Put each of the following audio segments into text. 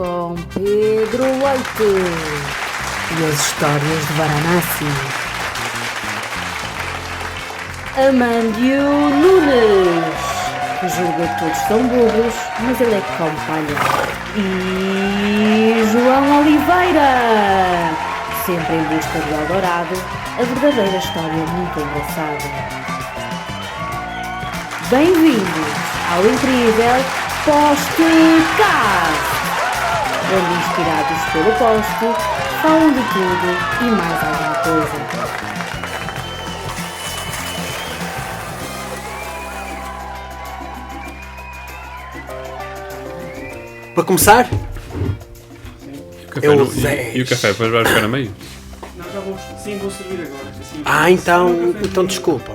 com Pedro Leite e as histórias de Varanasi. Amândio Nunes, que julga que todos são burros, mas ele é que come palha. E João Oliveira, sempre em busca do Eldorado, a verdadeira história muito engraçada. Bem-vindos ao incrível Postcast, onde inspirados pelo posto, falam de tudo e mais alguma coisa. Para começar, eu e o café depois vai ficar a meio? Não, já vou. Sim, vou servir agora. Assim, então desculpa.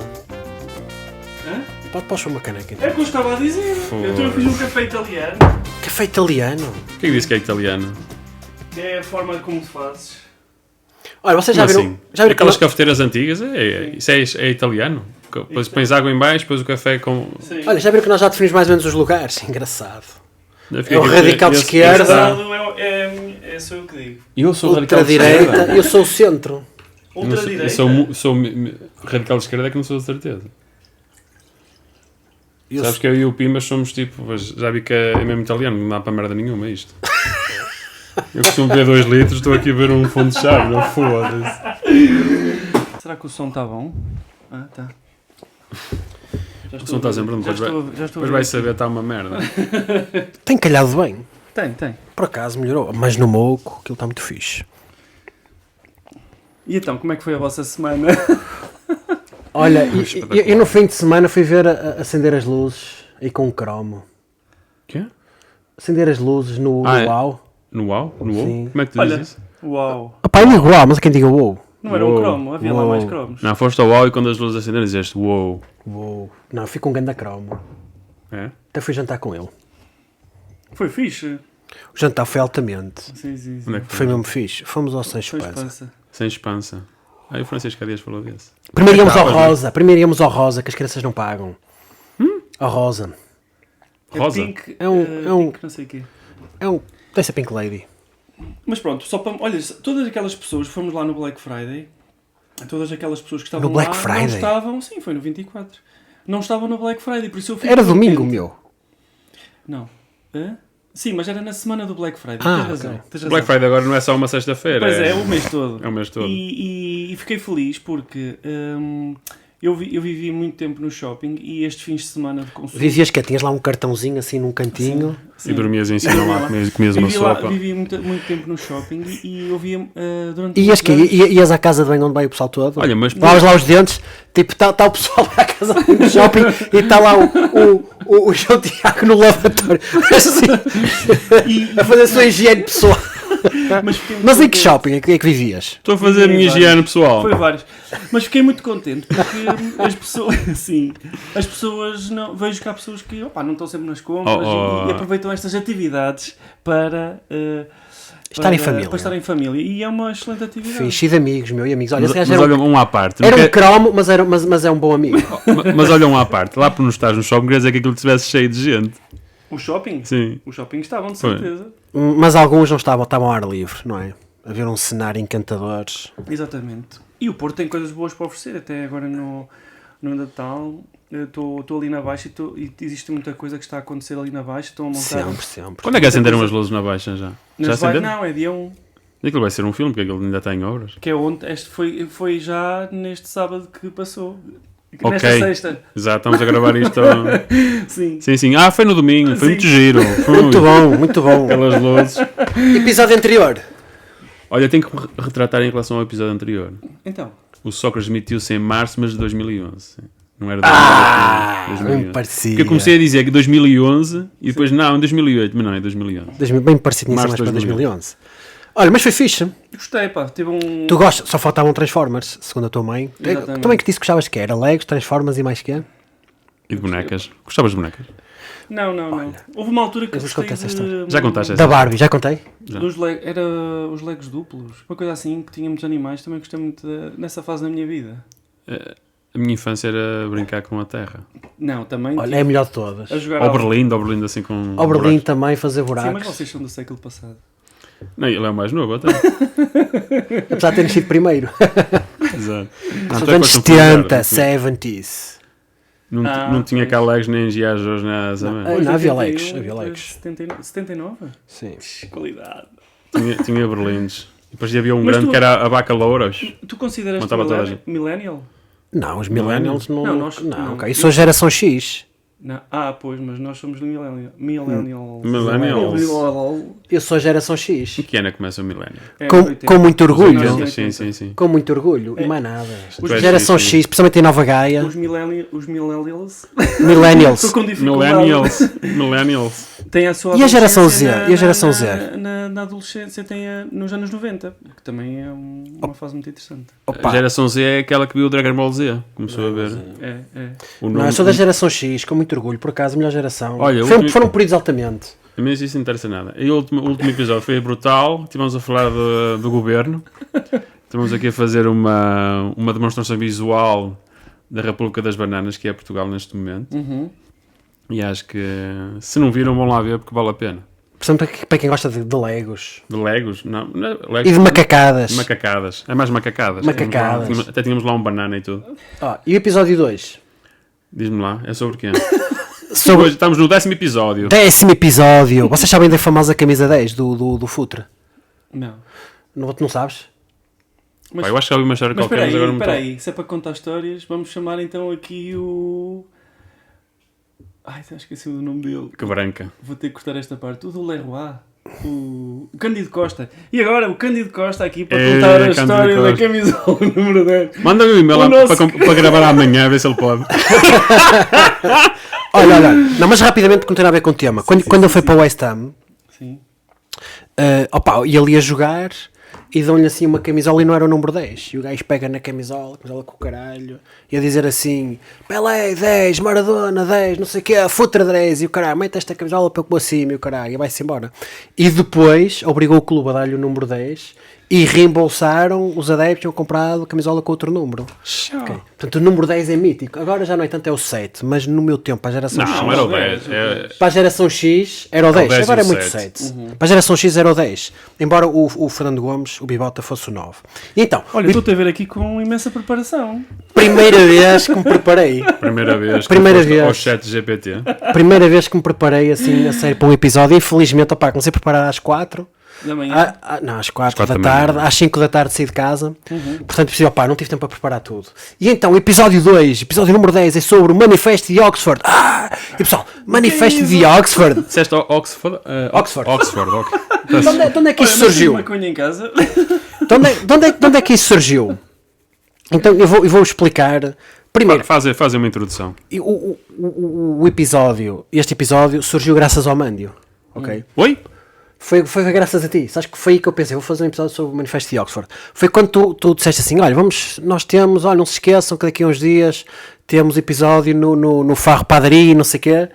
Hã? Podes pôr uma caneca então. É o que eu estava a dizer. Eu fiz um café italiano. Café italiano? Quem disse que é italiano? É a forma como tu fazes. Olha, vocês já Como viram? assim? Já viram Aquelas cafeteiras antigas? Isso é italiano? Depois pões água em baixo, depois o café com... Sim. Olha, já viram que nós já definimos mais ou menos os lugares? Engraçado. É o radical de esquerda. Sou eu que digo. Eu sou radical de Ultradireita, esquerda. eu sou o centro. Ultradireita. Eu sou radical de esquerda, é que não sou de certeza. Sabes que eu e o Pimbas somos tipo... Já vi que é mesmo italiano, não dá para merda nenhuma isto. Eu costumo beber 2 litros, estou aqui a ver um fundo de chave, não foda-se. Será que o som está bom? Ah, tá. O som está sempre depois vai saber, está uma merda. Tem calhado bem. Tem. Por acaso melhorou. Mas no Moco, aquilo está muito fixe. E então, como é que foi a vossa semana? Olha, e no fim de semana fui ver acender as luzes aí com um cromo. Quê? Acender as luzes no UAU. No UAU? No UAU? Sim. Como é que tu Olha, dizes isso? uau. Pá, eu digo UAU, mas há quem diga UAU. Não era um cromo, havia lá mais cromos. Não, foste ao UAU e quando as luzes acenderam dizeste uou. UAU. Não, fui com um ganda cromo. É? Até fui jantar com ele. Foi fixe. O jantar foi altamente. Sim. Onde é que Foi mesmo fixe. Fomos ao Sem Foi Espança. espansa. Sem expansa. Aí o Francisco Dias falou desse. Primeiro íamos ao Estavas, Rosa. Primeiro íamos ao Rosa, que as crianças não pagam. Ao Rosa. Rosa? Pink, É um- Pink não sei o quê. É um... Deve ser Pink Lady. Mas pronto, só para... Olha, todas aquelas pessoas, fomos lá no Black Friday, todas aquelas pessoas que estavam No Black lá, Friday? não estavam... Sim, foi no 24. Não estavam no Black Friday, por isso eu fiquei Era contente. domingo, meu. Não. Hã? Sim, mas era na semana do Black Friday. Ah, Tens razão. ok. Tens razão. Black Friday agora não é só uma sexta-feira. Pois é, o mês todo. É o mês todo. E fiquei feliz porque eu vivi muito tempo no shopping e estes fins de semana de consumo... Vivias que tinhas lá um cartãozinho assim num cantinho. Sim. E dormias em cima lá, comias uma sopa. Vivi muito tempo no shopping e eu via durante... Ias que ias à casa de banho onde vai o pessoal todo? Olha, mas... Lavas lá os dentes, tipo, está o pessoal lá à casa de banho do shopping e está lá o João Tiago no lavatório, assim, a fazer a sua higiene pessoal. Mas em que shopping é que vivias? Estou a fazer a minha higiene pessoal. Foi vários. Mas fiquei muito contente porque as pessoas, sim, as pessoas não, vejo que há pessoas que não estão sempre nas compras e aproveitam estas atividades para Estar em família. Para estar em família. E é uma excelente atividade. Fixe, e de amigos, meu, e amigos. Olha, Mas olha, um à parte. era um cromo, mas é um bom amigo. Mas olha um à parte. Lá por não estás no shopping, quer dizer que aquilo estivesse cheio de gente. O shopping? Sim. O shopping estavam, de Foi. certeza. Mas alguns não estavam ao ar livre, não é? A ver um cenário encantador. Exatamente. E o Porto tem coisas boas para oferecer. Até agora no Natal estou ali na Baixa e existe muita coisa que está a acontecer ali na Baixa. Estão a montar... Sempre. Quando é que acenderam as luzes na Baixa já? Já acenderam? Não, é dia 1. Aquilo vai ser um filme, porque aquilo ainda está em obras. Que é ontem, este foi já neste sábado que passou. Ok. Nesta sexta. Exato, estamos a gravar isto. Sim. Sim. Foi no domingo, foi Sim. muito giro. Foi Muito bom. Aquelas luzes. Episódio anterior. Olha, tenho que me retratar em relação ao episódio anterior. Então. O Sócrates emitiu-se em março, mas de 2011. Não era 2011. Bem parecia. Porque eu comecei a dizer que 2011 e depois, não, em 2008, mas não, é 2011. Bem parecido nisso, Março mais para de 2011. Olha, mas foi fixe. Gostei, pá. Teve um... Tu gostas, só faltavam Transformers, segundo a tua mãe. Exatamente. Também que disse que gostavas que era Legos, Transformers e mais que é? E de bonecas. Gostavas de bonecas? Não. Houve uma altura que eu vos gostei contei essa história. Já contaste essa? Da Barbie, já contei? Já. Era os Legos duplos. Uma coisa assim, que tinha muitos animais. Também gostei muito nessa fase da minha vida. A minha infância era brincar com a terra. Não, também. Olha, é a melhor de todas. A jogar Oberlindo assim com... Ao Berlim buracos. também fazer Sim, mas buracos. vocês são do século passado. Não, ele é o mais novo até. Apesar de ter nascido primeiro. Exato. Nos tu é anos que gostas de 70, fazer. 70s. Não tinha pois. cá legs nem giajos nem Não, também. não havia 81, leques, havia leques. 79? Sim. Qualidade. Tinha berlindes. E depois havia um Mas grande tu- que era a vaca louras. Tu consideras Montava toda a gente. millennial? Não, os millennials não. Não, nós- não, não. ok. Isso é a geração X. Não. Pois, mas nós somos millennials. Millennials. Eu sou a geração X. Em que ano é que começa o milénio? É, Com 80. muito orgulho. Os 80, sim. Com muito orgulho. É. E mais nada. Tu és Geração X, X, principalmente em Nova Gaia. Os millennials. Millennials. Estou com dificuldade. Millennials. Tem a sua E a geração adolescência Z? E a geração Z? Na adolescência tem nos anos 90, que também é uma fase muito interessante. A Opa. geração Z é aquela que viu o Dragon Ball Z. Começou a ver. É. O Não, nome- eu sou da geração X, com muito orgulho. Por acaso, a melhor geração. Olha, o foram, último- foram períodos altamente. Mas isso não interessa nada. E o último episódio foi brutal. Estivemos a falar do governo. Estamos aqui a fazer uma demonstração visual da República das Bananas, que é Portugal neste momento. Uhum. E acho que se não viram, vão lá ver porque vale a pena. Portanto, para quem gosta de Legos De Legos? Não, Legos, e de macacadas. macacadas. É mais macacadas. Macacadas. Até tínhamos lá um banana e tudo. E o episódio 2? Diz-me lá, é sobre quê? Sobre Hoje estamos no 10º episódio. 10º episódio. Vocês sabem da famosa camisa 10 do Futre? Não. Não sabes? Mas, Pá, eu acho que já ouvi uma história mas qualquer, mas agora não espera estou. aí, se é para contar histórias, vamos chamar então aqui o... Ai, já esqueci o nome dele. Que branca. Vou ter que cortar esta parte. O do Leroy. O Cândido Costa. E agora o Cândido Costa aqui para contar a Cândido história da Costa. camisola número 10. Manda-me um e-mail O lá nosso- para gravar amanhã, a ver se ele pode. Olha. Não, mas rapidamente, que não tem nada a ver com o tema. Quando ele foi para o West Ham, Sim. e ele ia jogar e dão-lhe assim uma camisola e não era o número 10. E o gajo pega na camisola com o caralho, e a dizer assim: Pelé 10, Maradona 10, não sei o que, Futre 10, e o caralho, mete esta camisola para o acima, e o caralho, e vai-se embora. E depois obrigou o clube a dar-lhe o número 10 e reembolsaram os adeptos que tinham comprado a camisola com outro número. Ok. Portanto, o número 10 é mítico. Agora já não é tanto, é o 7, mas no meu tempo, para a geração X. Não, era o 10. Para a geração X era o 10, 10 agora e é o muito 7. 7. Para a geração X era o 10, embora o Fernando Gomes, o Bibota, fosse o 9. E então, Olha, estou-te a ver aqui com imensa preparação. primeira vez que me preparei, Primeira vez. Primeira que foste vez. ao chat GPT. primeira vez que me preparei assim a sério para um episódio, infelizmente, opá, comecei a preparar às 4. Da manhã. Não, às 4 quatro da da manhã. tarde, às 5 da tarde saí de casa, portanto preciso, opá, não tive tempo para preparar tudo. E então, o episódio 2, episódio número 10 é sobre o Manifesto de Oxford. E pessoal, Manifesto de Oxford. Disseste Oxford? Oxford. Oxford, ok. De onde é que isso Olha, mas surgiu? tenho maconha em casa. De onde é que isso surgiu? Então eu vou explicar. Primeiro, Fazem uma introdução. o episódio, este episódio surgiu graças ao Mândio, ok? Oi? Foi graças a ti. Sabes que foi aí que eu pensei, vou fazer um episódio sobre o Manifesto de Oxford. Foi quando tu disseste assim, olha, não se esqueçam que daqui a uns dias temos episódio no Farro Padaria, não sei o quê.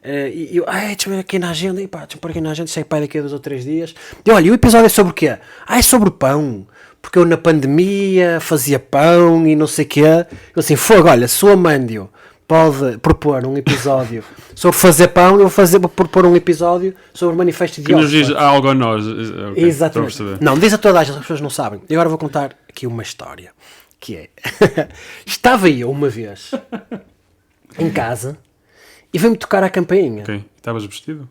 E eu, deixa eu ver aqui na agenda, e pá, deixa eu pôr aqui na agenda, sei pai daqui a 2 ou 3 dias. E olha, o episódio é sobre o quê? É sobre pão. Porque eu na pandemia fazia pão e não sei o quê. Eu assim, fogo, olha, se o Amândio pode propor um episódio sobre fazer pão, eu vou propor um episódio sobre o Manifesto de Que nos diz Oxford. algo a nós. Okay, Exatamente. estou a perceber. Não, diz a toda a gente, as pessoas não sabem. E agora vou contar aqui uma história. Que é... Estava eu uma vez em casa e veio-me tocar a campainha. Ok. Estavas vestido?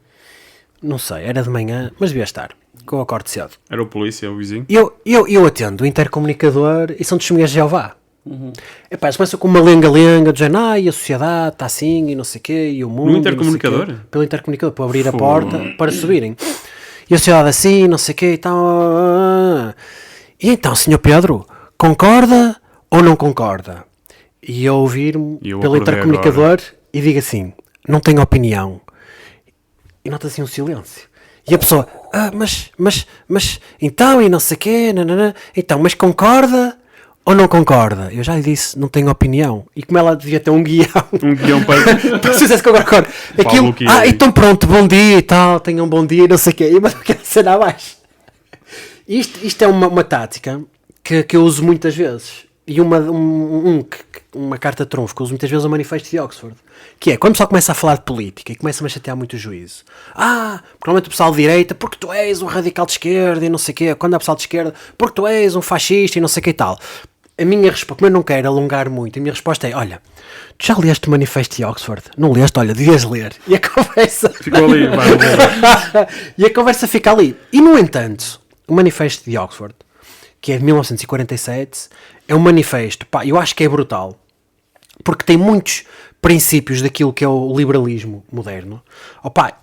Não sei, era de manhã, mas devia estar. Que eu acordo cedo. Era o polícia, o vizinho? Eu atendo o intercomunicador e são testemunhas de Jeová. Epá, eles começam com uma lenga-lenga, dizendo, e a sociedade está assim, e não sei o quê, e o mundo... No e não sei o intercomunicador? quê. Pelo intercomunicador, para abrir a Fogo. porta, para subirem. E a sociedade assim, não sei o quê, e tal... E então, Sr. Pedro, concorda ou não concorda? E eu ouvir-me E eu pelo acordei intercomunicador e digo assim, não tenho opinião. E nota assim um silêncio. E a pessoa, mas, então, e não sei o quê, nanana, então, mas concorda ou não concorda? Eu já lhe disse, não tenho opinião. E como ela devia ter um guião, Um guião para... para se fizesse que eu agora concordo. Aquilo, que é. então pronto, bom dia e tal, tenham um bom dia, não sei o quê. E mas eu quero ser abaixo. Isto é uma tática que eu uso muitas vezes. e uma carta de trunfo que eu uso muitas vezes é o Manifesto de Oxford, que é, quando só começa a falar de política e começa-me a chatear muito o juízo, provavelmente o pessoal de direita, porque tu és um radical de esquerda e não sei o quê, quando é o pessoal de esquerda, porque tu és um fascista e não sei o que e tal. A minha resposta, como eu não quero alongar muito, a minha resposta é, olha, tu já leste o Manifesto de Oxford? Não leste? Olha, devias ler. E a conversa... Ficou ali, e a conversa fica ali. E, no entanto, o Manifesto de Oxford, que é de 1947, é um manifesto, eu acho que é brutal, porque tem muitos princípios daquilo que é o liberalismo moderno,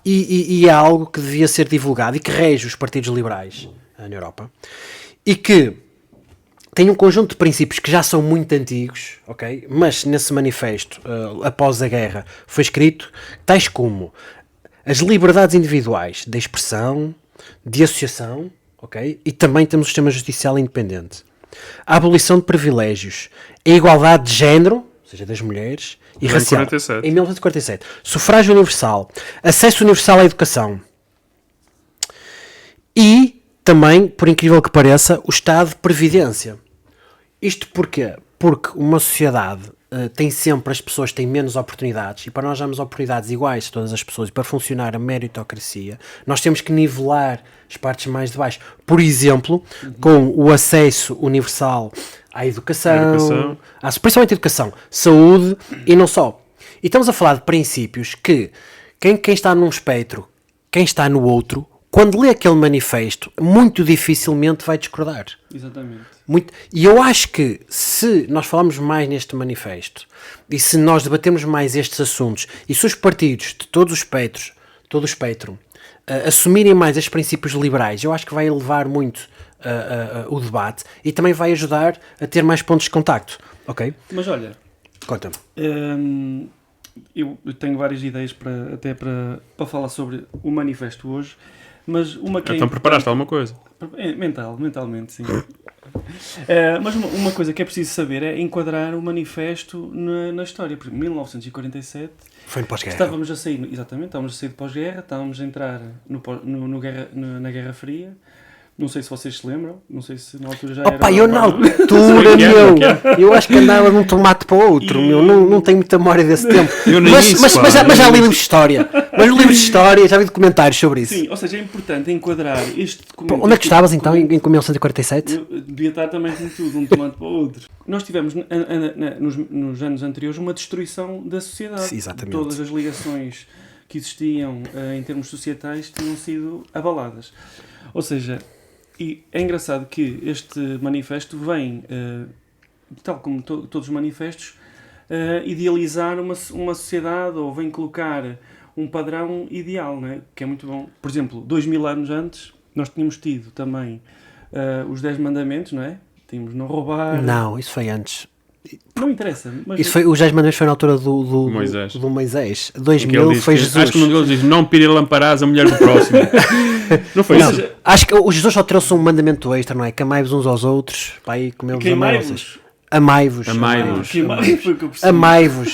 e é algo que devia ser divulgado e que rege os partidos liberais na Europa, e que tem um conjunto de princípios que já são muito antigos, ok? Mas nesse manifesto, após a guerra, foi escrito tais como as liberdades individuais de expressão, de associação, ok? E também temos o sistema judicial independente. A abolição de privilégios, a igualdade de género, ou seja, das mulheres, e racial. 47. Em 1947. Sufrágio universal, acesso universal à educação. E também, por incrível que pareça, o Estado de Previdência. Isto porquê? Porque uma sociedade tem sempre, as pessoas têm menos oportunidades, e para nós darmos oportunidades iguais a todas as pessoas e para funcionar a meritocracia, nós temos que nivelar as partes mais de baixo. Por exemplo, com o acesso universal à educação, principalmente à educação, saúde e não só. E estamos a falar de princípios que quem está num espectro, quem está no outro, quando lê aquele manifesto, muito dificilmente vai discordar. Exatamente. E eu acho que se nós falarmos mais neste manifesto e se nós debatermos mais estes assuntos e se os partidos de todo o espectro assumirem mais estes princípios liberais, eu acho que vai elevar muito o debate e também vai ajudar a ter mais pontos de contacto. Ok? Mas olha, conta-me. Eu tenho várias ideias para falar sobre o manifesto hoje, mas uma que então preparaste alguma coisa? Mentalmente, sim. Mas uma coisa que é preciso saber é enquadrar o manifesto na história. Por exemplo, 1947 foi no pós-guerra. Estávamos a sair de pós-guerra, estávamos a entrar na Guerra Fria. Não sei se vocês se lembram, não sei se na altura já era... eu na altura, eu acho que andava de um tomate para o outro, não tenho muita memória desse tempo. Mas já li livros de história. Mas no livro de história já vi documentários sobre isso. Sim, ou seja, é importante enquadrar este documento... Onde é que estavas então, em 1947? Eu devia estar também com tudo, um tomate para o outro. Nós tivemos, nos anos anteriores, uma destruição da sociedade. Sim, exatamente. Todas as ligações que existiam em termos societais tinham sido abaladas. Ou seja... E é engraçado que este manifesto vem, tal como todos os manifestos, idealizar uma sociedade, ou vem colocar um padrão ideal, não é? Que é muito bom. Por exemplo, 2000 anos antes, nós tínhamos tido também os 10 mandamentos, não é? Tínhamos não roubar... Não, isso foi antes. Não interessa. Mas isso foi, os 10 mandamentos foi na altura do Moisés. 2000 foi Jesus. Acho que um deles diz, não pirilamparás a mulher do próximo. Não foi isso? Acho que o Jesus só trouxe um mandamento extra, não é? Que amai-vos uns aos outros, para aí comemos amai-vos. Amai-vos.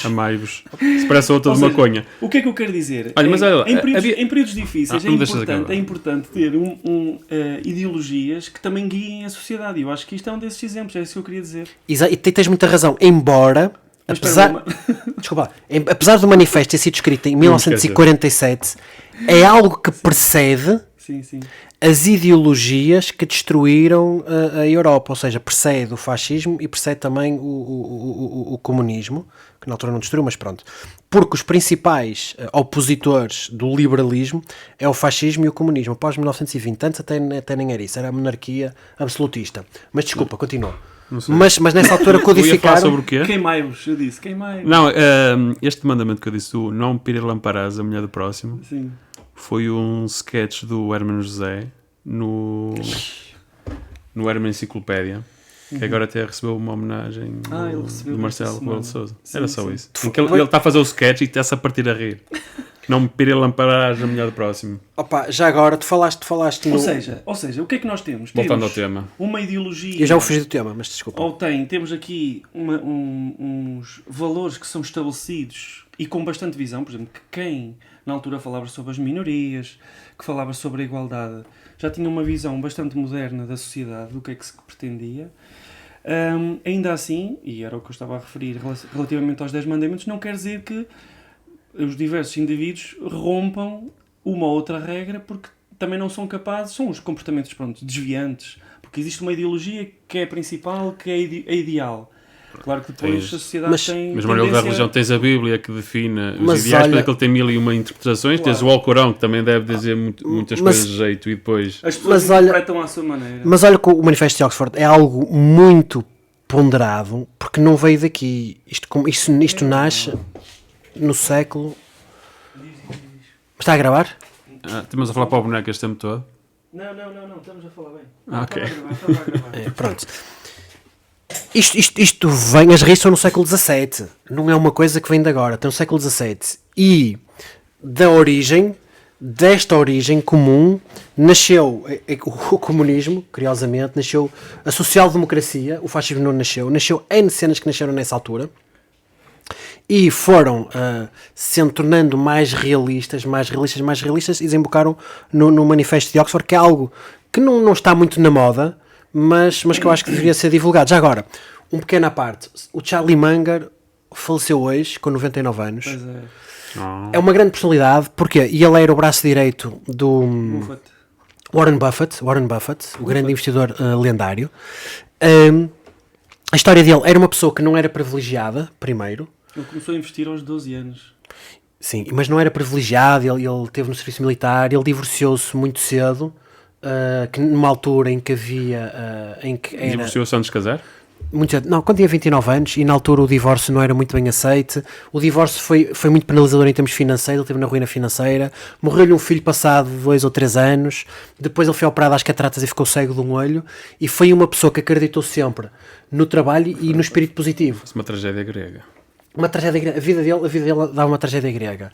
Amai-vos. Se parece outra de maconha. O que é que eu quero dizer? Olha, mas em períodos difíceis é importante ter ideologias que também guiem a sociedade. Eu acho que isto é um desses exemplos, é isso que eu queria dizer. E tens muita razão, embora... apesar do manifesto ter sido escrito em 1947, é algo que precede as ideologias que destruíram a Europa, ou seja, precede o fascismo e precede também o comunismo, que na altura não destruiu, mas pronto. Porque os principais opositores do liberalismo é o fascismo e o comunismo. Após 1920, antes até nem era isso, era a monarquia absolutista. Mas desculpa, continua. Mas nessa altura codificaram... sobre o quê? Queimai-vos, eu disse, queimai-vos. Não, este mandamento que eu disse, o não pirilamparás a mulher do próximo, sim, foi um sketch do Hermano José no Hermano Enciclopédia, que agora até recebeu uma homenagem do Marcelo Rebelo de Sousa. Era só isso. Ele está a fazer o sketch e está-se a partir a rir. Não me pirilamparás a mulher do próximo. Opa, já agora, tu falaste Ou seja, o que é que nós temos? Voltando ao tema. Uma ideologia... Eu já o fugi do tema, mas desculpa. Temos aqui uns valores que são estabelecidos e com bastante visão. Por exemplo, que quem na altura falava sobre as minorias, que falava sobre a igualdade, já tinha uma visão bastante moderna da sociedade, do que é que se pretendia. Ainda assim, e era o que eu estava a referir relativamente aos 10 mandamentos, não quer dizer que os diversos indivíduos rompam uma ou outra regra porque também não são capazes, são os comportamentos desviantes, porque existe uma ideologia que é a principal, que é a ideal. Claro que depois a sociedade tem Mas Manuel da religião tens a Bíblia que define Mas os ideais, olha- para que ele tem 1001 interpretações, tens o Alcorão que também deve dizer muitas Mas- coisas de jeito e depois... as pessoas Mas olha- interpretam à sua maneira. Mas olha que o Manifesto de Oxford é algo muito ponderado, porque não veio daqui. Isto nasce no século... Está a gravar? Estamos a falar para o boneco este tempo todo. Não, estamos a falar bem. Ok. Estava a gravar. Pronto. Isto vem, as raízes são no século XVII, não é uma coisa que vem de agora, tem no século XVII. E desta origem comum, nasceu o comunismo, curiosamente, nasceu a social-democracia, o fascismo não nasceu N cenas que nasceram nessa altura, e foram se tornando mais realistas, e desembocaram no Manifesto de Oxford, que é algo que não está muito na moda, mas que eu acho que deveria ser divulgado. Já agora, um pequeno à parte, o Charlie Munger faleceu hoje, com 99 anos. Pois é. É uma grande personalidade, porque ele era o braço direito do Warren Buffett, o grande investidor lendário. A história dele era uma pessoa que não era privilegiada, primeiro. Ele começou a investir aos 12 anos. Sim, mas não era privilegiado, ele teve no serviço militar, ele divorciou-se muito cedo, que numa altura em que havia... em que era... Divorciou-se antes de casar? Muito cedo. Não, quando tinha 29 anos, e na altura o divórcio não era muito bem aceite, o divórcio foi muito penalizador em termos financeiros, ele esteve na ruína financeira, morreu-lhe um filho passado 2 ou 3 anos, depois ele foi operado às cataratas e ficou cego de um olho, e foi uma pessoa que acreditou sempre no trabalho e no espírito positivo. Isso é uma tragédia grega. Uma tragédia grega. A vida dele dava uma tragédia grega.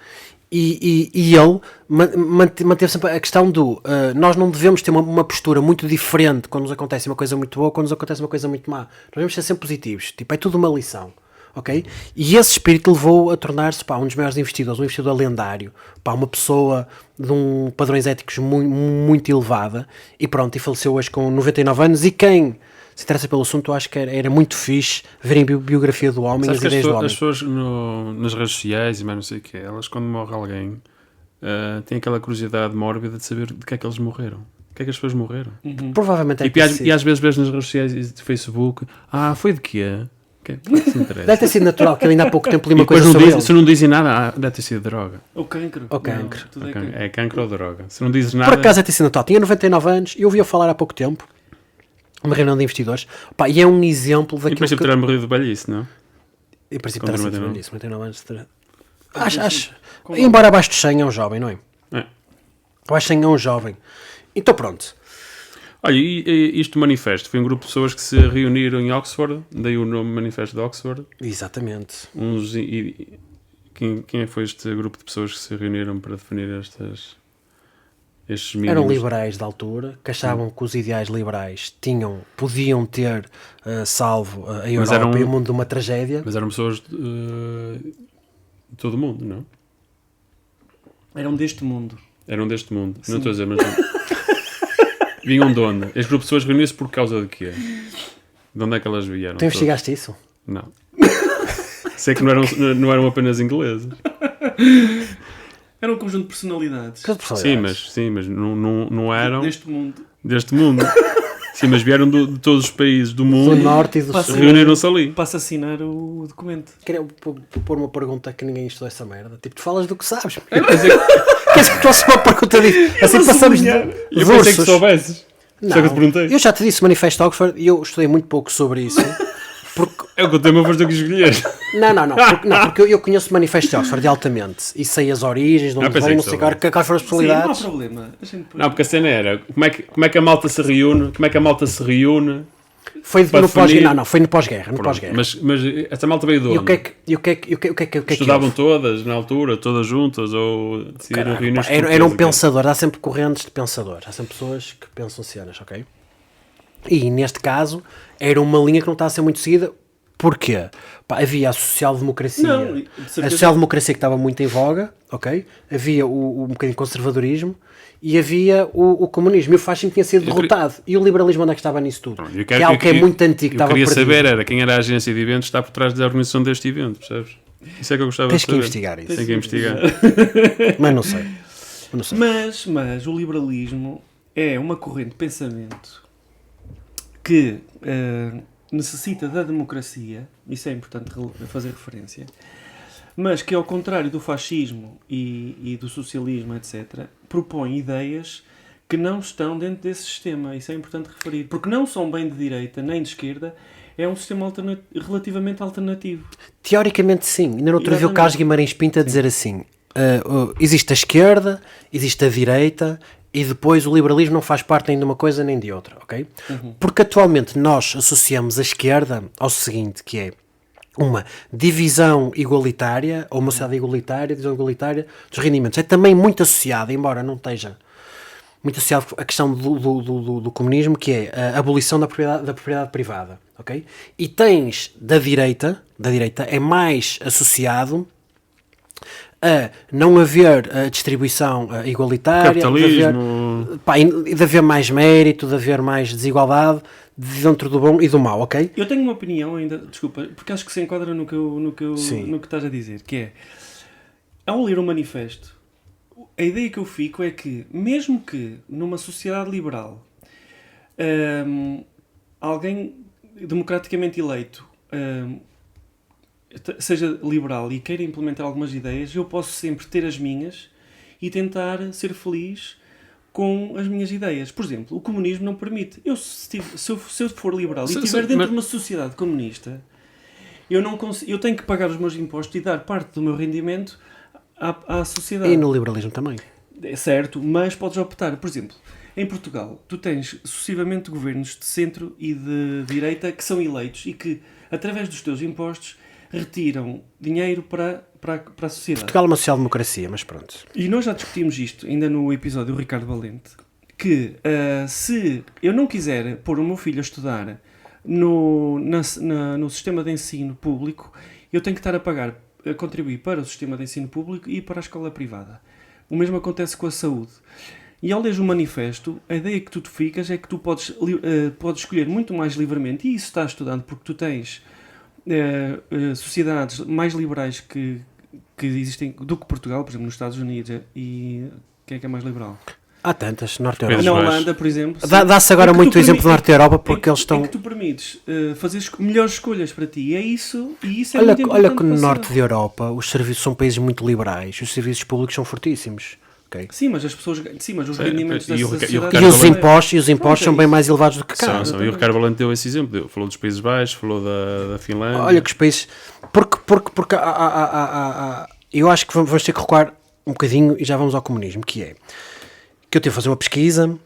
E ele manteve sempre a questão do nós não devemos ter uma postura muito diferente quando nos acontece uma coisa muito boa, quando nos acontece uma coisa muito má. Nós devemos ser sempre positivos. Tipo, é tudo uma lição. Ok? E esse espírito levou a tornar-se um dos maiores investidores, um investidor lendário, uma pessoa de padrões éticos muito elevada, e pronto, e faleceu hoje com 99 anos. E quem se interessa pelo assunto, eu acho que era muito fixe verem a biografia do homem e as ideias do homem. As pessoas nas redes sociais e mais não sei o que, elas quando morre alguém têm aquela curiosidade mórbida de saber de que é que eles morreram. De que é que as pessoas morreram. Provavelmente E às vezes vês nas redes sociais e de Facebook, foi de quê? Que é que se interessa? Deve ter sido natural, que ele ainda há pouco tempo li E uma depois coisa sobre ele. se não dizem nada, deve ter sido droga. Ou cancro. Ou cancro. Não, tudo é cancro. É cancro ou droga. Se não dizes nada... Por acaso deve ter sido natural. Tinha 99 anos e ouvi-o falar há pouco tempo. Uma reunião de investidores. E é um exemplo Em daquilo princípio que... terá morrido de velhice, não? Em princípio Com terá sido 99. isso. 99 anos. Acho. Embora abaixo de 100 é um jovem, não é? É. Abaixo de 100 é um jovem. Então pronto. Olha, e isto manifesto foi um grupo de pessoas que se reuniram em Oxford, daí o nome Manifesto de Oxford. Exatamente. Quem foi este grupo de pessoas que se reuniram para definir estes mínimos? Eram liberais da altura, que achavam que os ideais liberais podiam ter salvo a Europa e o mundo de uma tragédia. Mas eram pessoas de todo o mundo, não? Eram deste mundo. Eram deste mundo. Sim. Não estou a dizer, mas... Vinham de onde? Este grupo de pessoas reuniu-se por causa de quê? De onde é que elas vieram? Tu investigaste isso? Não. Sei que não eram apenas ingleses. Era um conjunto de personalidades. Que personalidades? Sim, mas não eram Deste mundo. deste mundo. Sim, mas vieram de todos os países do mundo. Do norte e do Passa- sul. Reuniram-se ali. Para assassinar o documento. Queria pôr uma pergunta que ninguém estudou essa merda. Tipo, tu falas do que sabes. Eu pensei Queres que tu faças uma pergunta disso? Assim passamos de que versos. soubesses. Só que eu te perguntei. Eu já te disse Manifesto de Oxford e eu estudei muito pouco sobre isso. Porque, É o que o tema foste tu que escolher. porque eu conheço o Manifesto de Oxford altamente e sei as origens, de onde pensei vem, não que sei soubesse. quais foram as Sim, não há possibilidades. problema. A gente... Não, porque a cena era como é que a malta se reúne? Como é que a malta se reúne? Foi para no pós-guerra. definir- Não, foi no pós-guerra. No Pronto, pós-guerra. mas essa malta veio de E onde? o que é que Estudavam houve? todas na altura, todas juntas, ou decidiram Caraca, reunir-se? pá, por era um causa de quê? pensador, há sempre correntes de pensadores, há sempre pessoas que pensam cenas, ok? E neste caso era uma linha que não está a ser muito seguida Porquê? Pá, havia a social-democracia. Não, de A certeza. social-democracia que estava muito em voga, ok? Havia um bocadinho de conservadorismo e havia o comunismo. E o fascismo tinha sido derrotado. E o liberalismo onde é que estava nisso tudo? Eu Que é algo que é muito antigo, que Eu estava queria perdido. saber era quem era a agência de eventos que está por trás da organização deste evento, percebes? Isso é que eu gostava Tens de que saber. investigar isso. Tem que investigar. Mas não sei. Eu não sei. Mas o liberalismo é uma corrente de pensamento que necessita da democracia, isso é importante fazer referência, mas que, ao contrário do fascismo e do socialismo, etc., propõe ideias que não estão dentro desse sistema. Isso é importante referir, porque não são bem de direita nem de esquerda, é um sistema relativamente alternativo. Teoricamente sim. Ainda no outro dia o Exatamente. Carlos Guimarães Pinto a dizer assim, existe a esquerda, existe a direita e depois o liberalismo não faz parte nem de uma coisa nem de outra, ok? Porque atualmente nós associamos a esquerda ao seguinte, que é uma divisão igualitária, ou uma sociedade igualitária, divisão igualitária dos rendimentos. É também muito associada, embora não esteja muito associado à questão do comunismo, que é a abolição da propriedade privada, ok? E tens da direita é mais associado a não haver a distribuição igualitária, Capitalismo. de haver mais mérito, de haver mais desigualdade dentro do bom e do mau, ok? Eu tenho uma opinião ainda, desculpa, porque acho que se enquadra no que Sim. estás a dizer, que é, ao ler o manifesto, a ideia que eu fico é que, mesmo que numa sociedade liberal alguém democraticamente eleito seja liberal e queira implementar algumas ideias, eu posso sempre ter as minhas e tentar ser feliz com as minhas ideias. Por exemplo, o comunismo não permite. Se eu for liberal e estiver dentro de uma sociedade comunista, eu tenho que pagar os meus impostos e dar parte do meu rendimento à sociedade. E no liberalismo também. É certo, mas podes optar. Por exemplo, em Portugal, tu tens sucessivamente governos de centro e de direita que são eleitos e que, através dos teus impostos, retiram dinheiro para a sociedade. Portugal é uma social-democracia, mas pronto. E nós já discutimos isto, ainda no episódio do Ricardo Valente, que se eu não quiser pôr o meu filho a estudar no sistema de ensino público, eu tenho que estar a contribuir para o sistema de ensino público e para a escola privada. O mesmo acontece com a saúde. E ao ler o manifesto, a ideia que tu te ficas é que tu podes escolher muito mais livremente, e isso está estudado porque tu tens sociedades mais liberais que existem do que Portugal, por exemplo, nos Estados Unidos, e quem é que é mais liberal? Há tantas, Norte Pedro Europa. Na Baixo. Holanda, por exemplo. Dá-se agora Em que muito tu exemplo do Norte Europa porque em eles estão... que tu permites fazer melhores escolhas para ti. E é isso é Olha, muito importante. olha que no para a norte sociedade. da Europa os serviços são países muito liberais, os serviços públicos são fortíssimos. Okay? Sim, mas as pessoas... Sim, mas os Sim, rendimentos da e o sociedade... Ricardo E os Valente- impostos Pronto, são é bem isso. mais elevados do que cá. E o Ricardo Valente deu esse exemplo. Falou dos Países Baixos, falou da Finlândia. Olha que os países... Porque eu acho que vamos ter que recuar um bocadinho e já vamos ao comunismo, que é que eu tive a fazer uma pesquisa,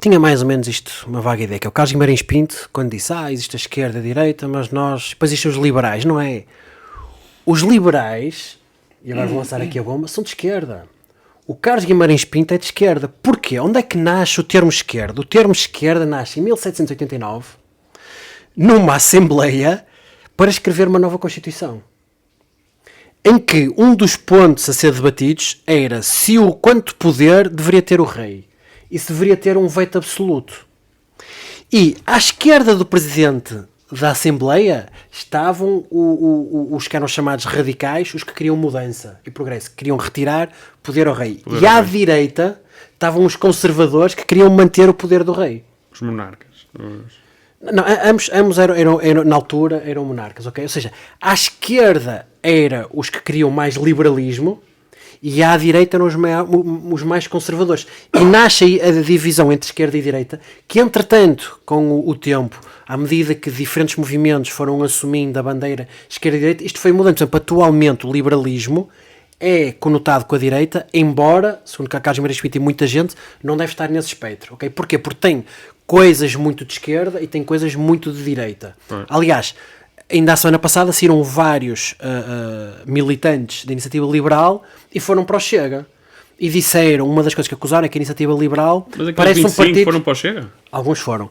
tinha mais ou menos isto, uma vaga ideia, que é o Carlos Guimarães Pinto, quando disse, existe a esquerda e a direita, mas nós... Depois existem os liberais, não é? Os liberais, e agora vou lançar aqui a bomba, são de esquerda. O Carlos Guimarães Pinto é de esquerda. Porquê? Onde é que nasce o termo esquerda? O termo esquerda nasce em 1789, numa Assembleia, para escrever uma nova Constituição. Em que um dos pontos a ser debatidos era se o quanto poder deveria ter o rei. E se deveria ter um veto absoluto. E à esquerda do presidente da Assembleia estavam os que eram chamados radicais, os que queriam mudança e progresso, que queriam retirar poder ao rei. Poder E ao à rei. direita estavam os conservadores que queriam manter o poder do rei. Os monarcas. Não, ambos eram, na altura eram monarcas, ok? Ou seja, à esquerda era os que queriam mais liberalismo e à direita eram os mais conservadores. E nasce aí a divisão entre esquerda e direita, que entretanto, com o tempo, à medida que diferentes movimentos foram assumindo a bandeira esquerda e direita, isto foi mudando. Por exemplo, atualmente o liberalismo é conotado com a direita, embora, segundo Carlos Guimarães Pinto e muita gente, não deve estar nesse espectro, ok? Porquê? Porque tem coisas muito de esquerda e tem coisas muito de direita. Aliás, ainda a semana passada saíram vários militantes da iniciativa liberal e foram para o Chega. e disseram, uma das coisas que acusaram é que a Iniciativa Liberal Mas aqueles parece 25 um partido... foram para o Chega? Alguns foram.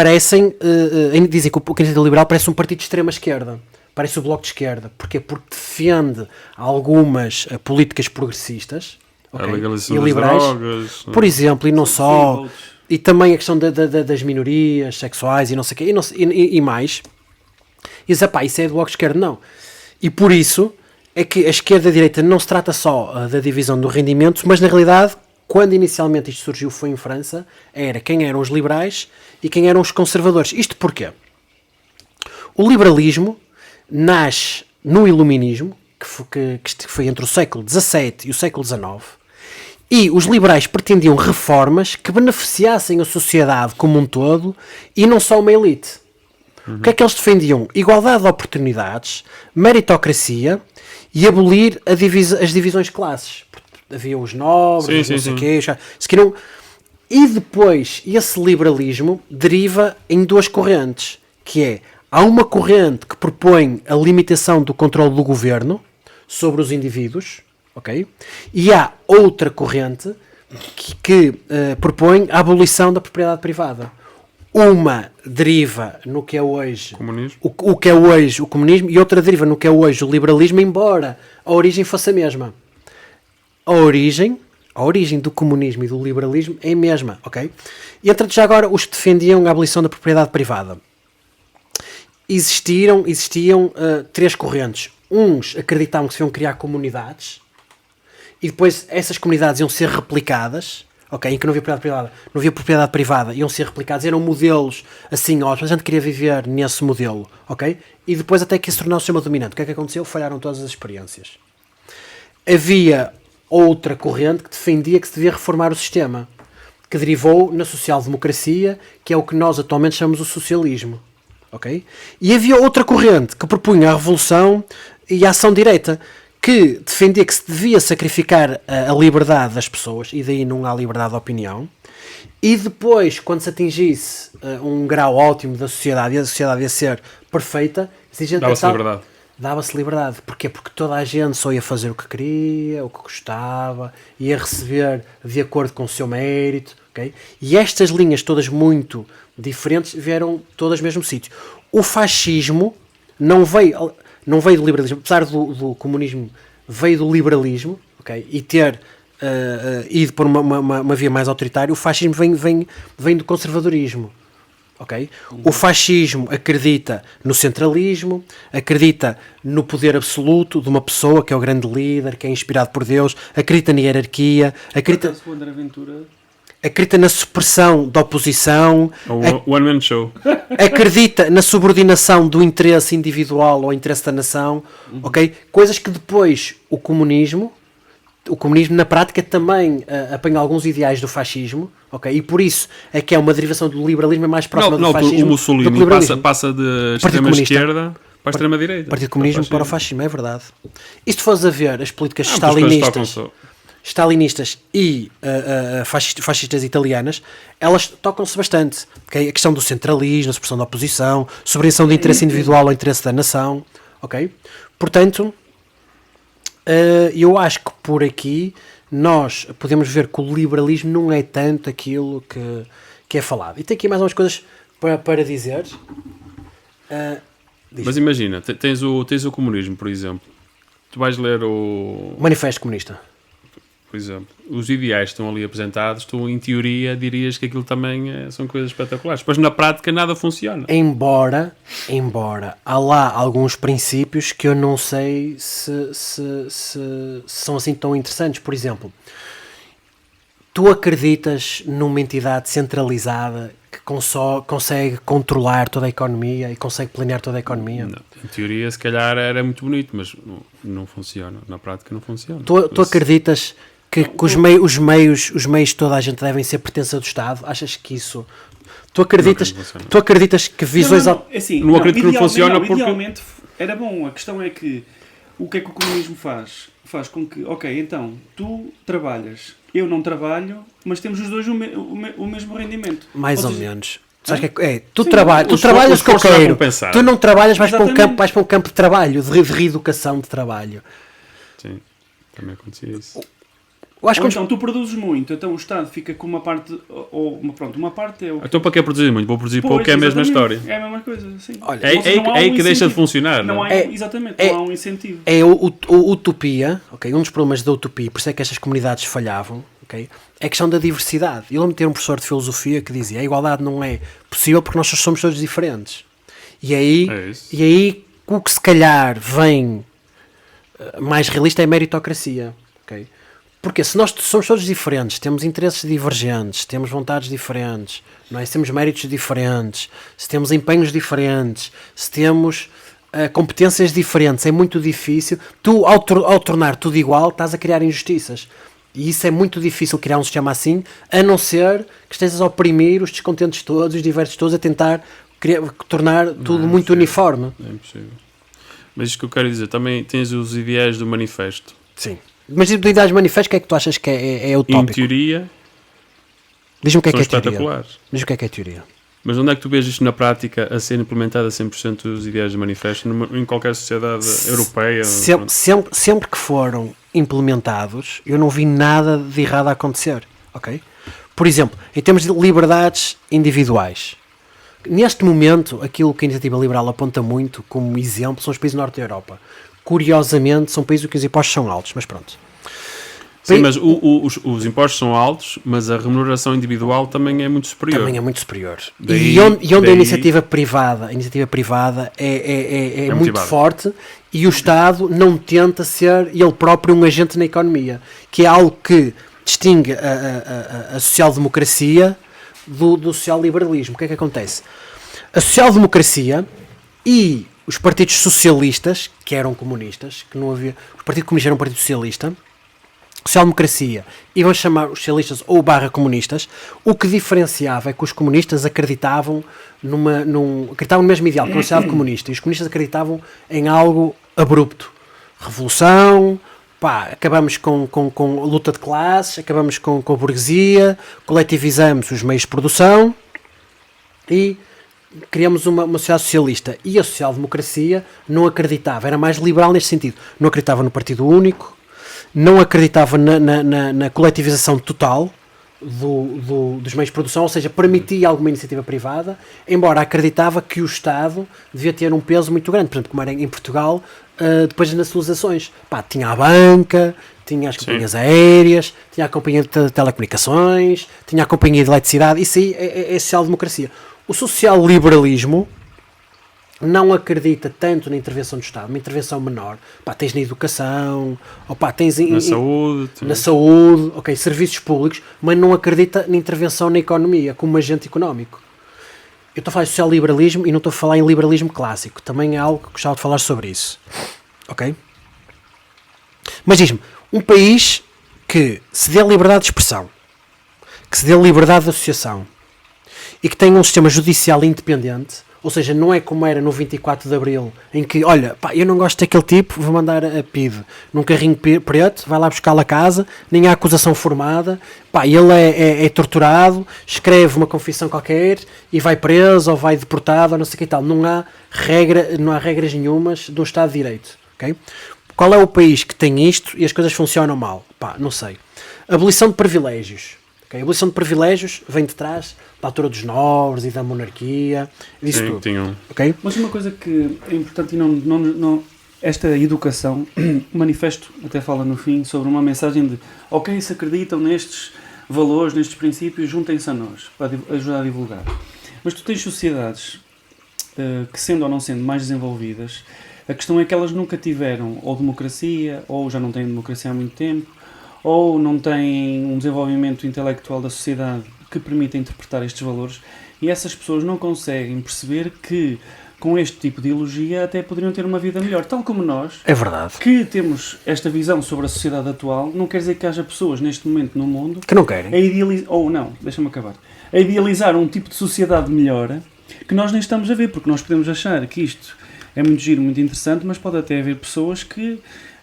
Dizem que a Iniciativa Liberal parece um partido de extrema-esquerda. Parece o Bloco de Esquerda. Porquê? Porque defende algumas políticas progressistas, A ok, legalização e das liberais. drogas. Por exemplo, e não só... Sim, E também a questão das minorias sexuais e não sei o quê, e mais. E diz, pá, isso é do Bloco de Esquerda. Não. E por isso é que a esquerda e a direita não se trata só da divisão do rendimento, mas na realidade, quando inicialmente isto surgiu foi em França, era quem eram os liberais e quem eram os conservadores. Isto porquê? O liberalismo nasce no iluminismo, que foi entre o século XVII e o século XIX, e os liberais pretendiam reformas que beneficiassem a sociedade como um todo e não só uma elite. O que é que eles defendiam? Igualdade de oportunidades, meritocracia e abolir as divisões de classes. Havia os nobres, não sei o quê. Se queriam... E depois, esse liberalismo deriva em duas correntes, que é, há uma corrente que propõe a limitação do controle do governo sobre os indivíduos, ok? E há outra corrente que propõe a abolição da propriedade privada. Uma deriva no que é hoje Comunismo. o que é hoje o comunismo e outra deriva no que é hoje o liberalismo, embora a origem fosse a mesma. A origem do comunismo e do liberalismo é a mesma, ok? E entretanto, já agora, os que defendiam a abolição da propriedade privada. Existiam três correntes. Uns acreditavam que se iam criar comunidades e depois essas comunidades iam ser replicadas, ok? Em que não havia propriedade privada, iam ser replicadas, eram modelos assim, a gente queria viver nesse modelo, ok? E depois até que se tornou o sistema dominante. O que é que aconteceu? Falharam todas as experiências. Havia outra corrente que defendia que se devia reformar o sistema, que derivou na social-democracia, que é o que nós atualmente chamamos o socialismo, ok? E havia outra corrente que propunha a revolução e a ação direta, que defendia que se devia sacrificar a liberdade das pessoas, e daí não há liberdade de opinião, e depois, quando se atingisse um grau ótimo da sociedade, e a sociedade ia ser perfeita, Dava-se liberdade. Dava-se liberdade. Porquê? Porque toda a gente só ia fazer o que queria, o que gostava, ia receber de acordo com o seu mérito, ok? E estas linhas todas muito diferentes vieram todas no mesmo sítio. O fascismo não veio do liberalismo, apesar do comunismo, veio do liberalismo, ok? E ter ido por uma via mais autoritária. O fascismo vem do conservadorismo, ok? O fascismo acredita no centralismo, acredita no poder absoluto de uma pessoa que é o grande líder, que é inspirado por Deus, acredita na hierarquia, acredita na supressão da oposição, One Man Show. acredita na subordinação do interesse individual ao interesse da nação, ok? Coisas que depois o comunismo na prática também apanha alguns ideais do fascismo, ok? E por isso é que é uma derivação do liberalismo mais próxima do fascismo. O Mussolini passa de extrema esquerda para a extrema direita. Partido Comunismo para o fascismo, é verdade. E se tu fores a ver as políticas stalinistas e fascistas italianas, elas tocam-se bastante, okay? A questão do centralismo, a supressão da oposição, subordinação do interesse individual ao interesse da nação, ok? Portanto, eu acho que por aqui nós podemos ver que o liberalismo não é tanto aquilo que é falado. E tem aqui mais umas coisas para dizer. Mas imagina, tens o comunismo, por exemplo. Tu vais ler o Manifesto Comunista. Por exemplo, os ideais que estão ali apresentados, tu em teoria dirias que aquilo também são coisas espetaculares, mas na prática nada funciona. Embora há lá alguns princípios que eu não sei se são assim tão interessantes. Por exemplo, tu acreditas numa entidade centralizada que consegue controlar toda a economia e consegue planear toda a economia? Não. Em teoria, se calhar era muito bonito, mas não funciona. Na prática não funciona. Tu acreditas que os meios de toda a gente devem ser pertença do Estado? Achas que isso... Tu acreditas que visões... Não, assim, não acredito que não funciona porque... Idealmente era bom. A questão é que o que é que o comunismo faz? Faz com que, ok, então, tu trabalhas, eu não trabalho, mas temos os dois o mesmo rendimento. Mais ou menos. Sabes que tu trabalhas o que eu quero. Tu não trabalhas, vais para um campo de trabalho, de reeducação de trabalho. Sim, também acontecia isso. Eu acho Ou que então tu produzes muito, então o Estado fica com uma parte, pronto, uma parte é o... Então para que produzir muito? Vou produzir Pois, pouco, é a mesma exatamente. história. É a mesma coisa, sim. Olha, É Ou seja, não há aí um que deixa de incentivo. funcionar. Não Não há, é? exatamente, é- não há um incentivo. é o utopia, ok? Um dos problemas da utopia, por isso é que estas comunidades falhavam, ok? É a questão da diversidade. Eu lembro de ter um professor de filosofia que dizia: a igualdade não é possível porque nós somos todos diferentes. E aí, É isso. o que se calhar vem mais realista é a meritocracia, ok? Porque se nós somos todos diferentes, temos interesses divergentes, temos vontades diferentes, não é? Se temos méritos diferentes, se temos empenhos diferentes, se temos competências diferentes, é muito difícil. Tu, ao tornar tudo igual, estás a criar injustiças. E isso é muito difícil criar um sistema assim, a não ser que estejas a oprimir os descontentes todos, os diversos todos, a tentar tornar tudo muito uniforme. É impossível. Mas isto que eu quero dizer, também tens os ideais do manifesto. Sim. Mas de ideias manifestas, o que é que tu achas que é Em utópico? teoria, Diz-me o que é são que é teoria. espetaculares. Diz o que é teoria. Mas onde é que tu vês isto na prática a ser implementado a 100% os ideais do manifesto em qualquer sociedade europeia? Sempre que foram implementados, eu não vi nada de errado a acontecer, ok? Por exemplo, em termos de liberdades individuais, neste momento, aquilo que a Iniciativa Liberal aponta muito como exemplo são os países do Norte da Europa. Curiosamente, são países que os impostos são altos, mas pronto. Sim, mas os impostos são altos, mas a remuneração individual também é muito superior. Também é muito superior. Daí- e onde a daí- iniciativa privada é muito motivada. forte e o Estado não tenta ser ele próprio um agente na economia, que é algo que distingue a social-democracia do social-liberalismo. O que é que acontece? A social-democracia e os partidos socialistas, que eram comunistas, que não havia... O Partido Comunista era um partido socialista, social-democracia, e vamos chamar os socialistas ou barra comunistas, o que diferenciava é que os comunistas acreditavam acreditavam no mesmo ideal que a sociedade comunista, e os comunistas acreditavam em algo abrupto. Revolução, acabamos com a luta de classes, acabamos com a burguesia, coletivizamos os meios de produção e criamos uma sociedade socialista. E a social-democracia não acreditava, era mais liberal neste sentido, não acreditava no partido único, não acreditava na coletivização total dos meios de produção, ou seja, permitia alguma iniciativa privada, embora acreditava que o Estado devia ter um peso muito grande, por exemplo, como era em Portugal, depois das nacionalizações. Tinha a banca, tinha as companhias aéreas, tinha a companhia de telecomunicações, tinha a companhia de eletricidade, isso aí é social-democracia. O social-liberalismo não acredita tanto na intervenção do Estado, uma intervenção menor. Tens na educação, tens na saúde, ok, serviços públicos, mas não acredita na intervenção na economia como agente económico. Eu estou a falar de social-liberalismo e não estou a falar em liberalismo clássico. Também é algo que gostava de falar sobre isso. Ok? Mas diz-me, um país que se dê liberdade de expressão, que se dê liberdade de associação e que tenha um sistema judicial independente, ou seja, não é como era no 24 de Abril, em que, olha, eu não gosto daquele tipo, vou mandar a PIDE num carrinho preto, vai lá buscá-lo a casa, nem há acusação formada, ele é torturado, escreve uma confissão qualquer e vai preso ou vai deportado ou não sei o que e tal. Não há regras nenhumas do Estado de Direito, ok? Qual é o país que tem isto e as coisas funcionam mal? Não sei. Abolição de privilégios. A abolição de privilégios vem de trás da altura dos nobres e da monarquia, disso Sim, tudo. tinham. Okay? Mas uma coisa que é importante e não esta educação, o manifesto até fala no fim sobre uma mensagem de ok, se acreditam nestes valores, nestes princípios, juntem-se a nós para ajudar a divulgar. Mas tu tens sociedades que, sendo ou não sendo mais desenvolvidas, a questão é que elas nunca tiveram ou democracia, ou já não têm democracia há muito tempo, ou não têm um desenvolvimento intelectual da sociedade que permita interpretar estes valores, e essas pessoas não conseguem perceber que com este tipo de ideologia até poderiam ter uma vida melhor, tal como nós. É verdade. Que temos esta visão sobre a sociedade atual, não quer dizer que haja pessoas neste momento no mundo que não querem. A idealizar um tipo de sociedade melhor que nós nem estamos a ver, porque nós podemos achar que isto é muito giro, muito interessante, mas pode até haver pessoas que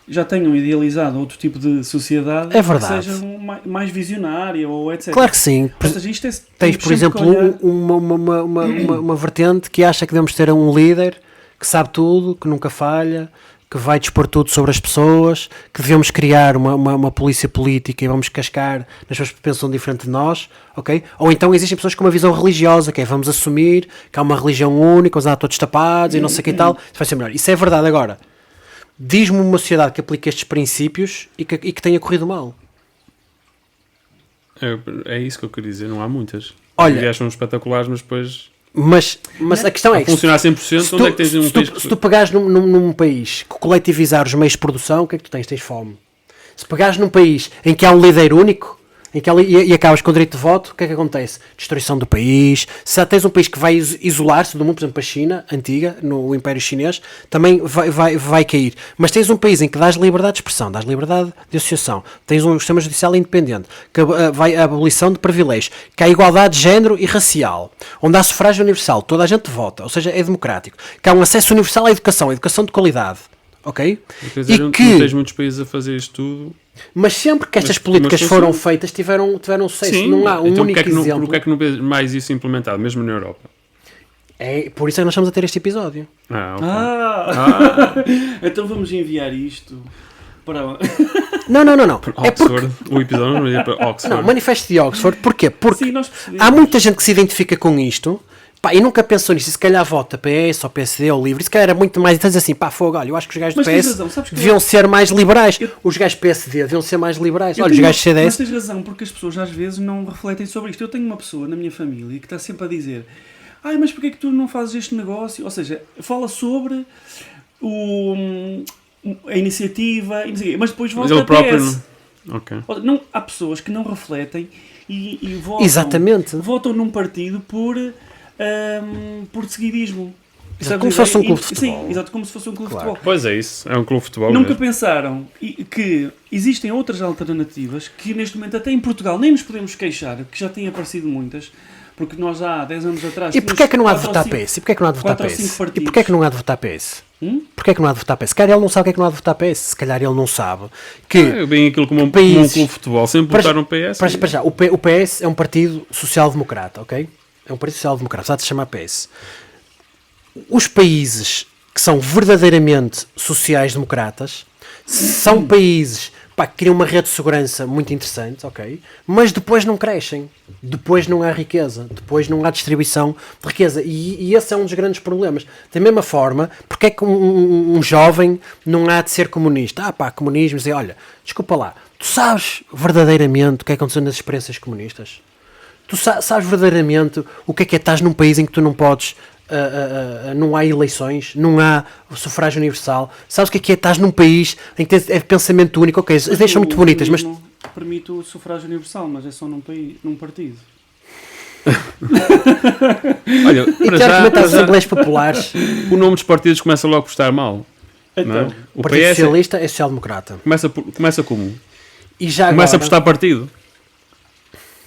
já tenham idealizado outro tipo de sociedade que seja mais visionária ou etc. Claro que sim. Ou seja, isto tens, por exemplo, uma vertente que acha que devemos ter um líder que sabe tudo, que nunca falha, que vai dispor tudo sobre as pessoas, que devemos criar uma polícia política e vamos cascar nas pessoas que pensam diferente de nós, ok? Ou então existem pessoas com uma visão religiosa, que é vamos assumir que há uma religião única, vamos andar todos tapados e não sei o que e tal, isso vai ser melhor. Isso é verdade. Agora, diz-me uma sociedade que aplica estes princípios e que tenha corrido mal. É isso que eu queria dizer, não há muitas. Olha, aliás, são espetaculares, mas depois... Mas a questão é que funcionar 100%, onde é que tens um país que... se tu pegares num país que coletivizar os meios de produção, o que é que tu tens? Tens fome. Se pegares num país em que há um líder único e acabas com o direito de voto, o que é que acontece? Destruição do país. Se tens um país que vai isolar-se do mundo, por exemplo, a China, antiga, no Império Chinês, também vai cair. Mas tens um país em que dás liberdade de expressão, dás liberdade de associação, tens um sistema judicial independente, que vai a abolição de privilégios, que há igualdade de género e racial, onde há sufrágio universal, toda a gente vota, ou seja, é democrático, que há um acesso universal à educação de qualidade. Ok? Quer dizer, não tens muitos países a fazer isto tudo. Mas sempre que estas políticas foram feitas tiveram sucesso. Sim, não há um então único exemplo. Porquê é que não vês mais isso implementado, mesmo na Europa? É por isso é que nós estamos a ter este episódio. Ok. Então vamos enviar isto para... Não. É Oxford, o episódio não ia para Oxford. Não, Manifesto de Oxford. Porquê? Porque Sim, nós percebemos. há muita gente que se identifica com isto, pá, e nunca pensou nisso. E se calhar vota PS ou PSD ou LIVRE, se calhar era muito mais. Então assim, pá, fogo, olha, eu acho que os gajos do Mas tens PS razão, sabes que deviam ser mais liberais. Os gajos do PSD deviam ser mais liberais. Olha, os gajos do Mas CDS. tens razão, porque as pessoas às vezes não refletem sobre isto. Eu tenho uma pessoa na minha família que está sempre a dizer: ai, mas porquê é que tu não fazes este negócio? Ou seja, fala sobre a iniciativa, e não sei o quê, mas depois Mas volta ele a próprio PS. não. Ok. Não, há pessoas que não refletem e votam, Exatamente. votam num partido por seguidismo. Exato, Sabes como a se fosse ideia? um clube de futebol. Sim, exato, como se fosse um clube Claro. de futebol. Pois é isso, é um clube de futebol. Nunca mesmo. pensaram que existem outras alternativas que neste momento até em Portugal nem nos podemos queixar, que já têm aparecido muitas, porque nós já há 10 anos atrás... E porquê é que não há de votar PS? PS? E porquê é que não há de votar quatro ou cinco PS? E partidos. porquê é que não há de votar PS? Porquê é que não há de votar PS? Se calhar ele não sabe o que é que não há de votar PS. Se calhar ele não sabe que... Eu bem aquilo como um clube de futebol, sempre votaram PS. Para já, o PS é um partido social-democrata, ok? É um partido social-democrata, apesar de se chamar PS. Os países que são verdadeiramente sociais-democratas são países que criam uma rede de segurança muito interessante, ok? Mas depois não crescem, depois não há riqueza, depois não há distribuição de riqueza. E esse é um dos grandes problemas. Da mesma forma, porque é que um jovem não há de ser comunista? Comunismo, dizer, olha, desculpa lá, tu sabes verdadeiramente o que é que aconteceu nas experiências comunistas? Tu sabes verdadeiramente o que é estás num país em que tu não podes... não há eleições, não há sufrágio universal. Sabes o que é? Estás num país em que é pensamento único. Ok, deixam muito bonitas, mas... Permite o sufrágio universal, mas é só num partido. Olha, E teoricamente há assembleias populares. o nome dos partidos começa logo por estar mal. Não é? Então, O Partido Socialista é social-democrata. Começa como? E já Começa agora, por estar partido.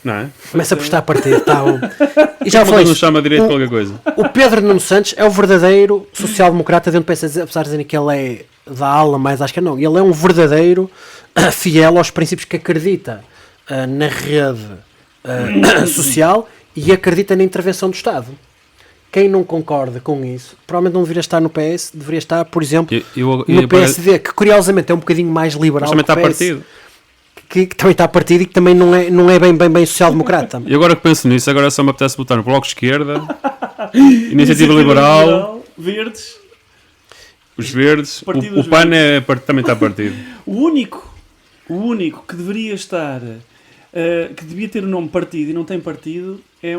Não é? começa por estar a partir. E já Como falei não isso, chama direito qualquer coisa. o Pedro Nuno Santos é o verdadeiro social-democrata dentro do PS, apesar de dizerem que ele é da ala, mas acho que não. Ele é um verdadeiro fiel aos princípios que acredita na rede social e acredita na intervenção do Estado. Quem não concorda com isso, provavelmente não deveria estar no PS, deveria estar, por exemplo, no PSD, que curiosamente é um bocadinho mais liberal também que o está PS, partido. que também está partido e que também não é bem social-democrata. E agora que penso nisso, agora só me apetece botar no Bloco de Esquerda, Iniciativa Liberal, Verdes. os Verdes, Partido dos o PAN também está partido. O único que deveria estar, que devia ter o nome partido e não tem partido, é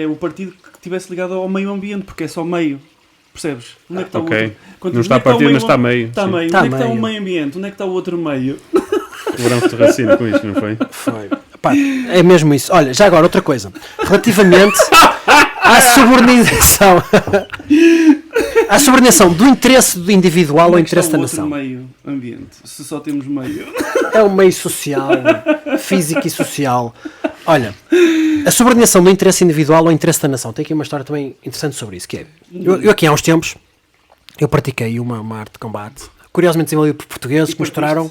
o partido que estivesse ligado ao meio ambiente, porque é só meio. Percebes? Onde é que está Ok. o outro? Não está partido, mas está meio. Está Sim. meio. Está Onde é que está o meio. meio ambiente? Onde é que está o outro meio? Cobramos de raciocínio com isto, não foi? Foi. Pá, é mesmo isso. Olha, já agora outra coisa. Relativamente à subordinação do interesse do individual ao Onde é que interesse está da o outro nação. meio ambiente? Se só temos meio. É o meio social, físico e social. Olha, a subordinação do interesse individual ao interesse da nação. Tem aqui uma história também interessante sobre isso, que é, eu aqui há uns tempos, eu pratiquei uma arte de combate, curiosamente desenvolvida por portugueses que misturaram...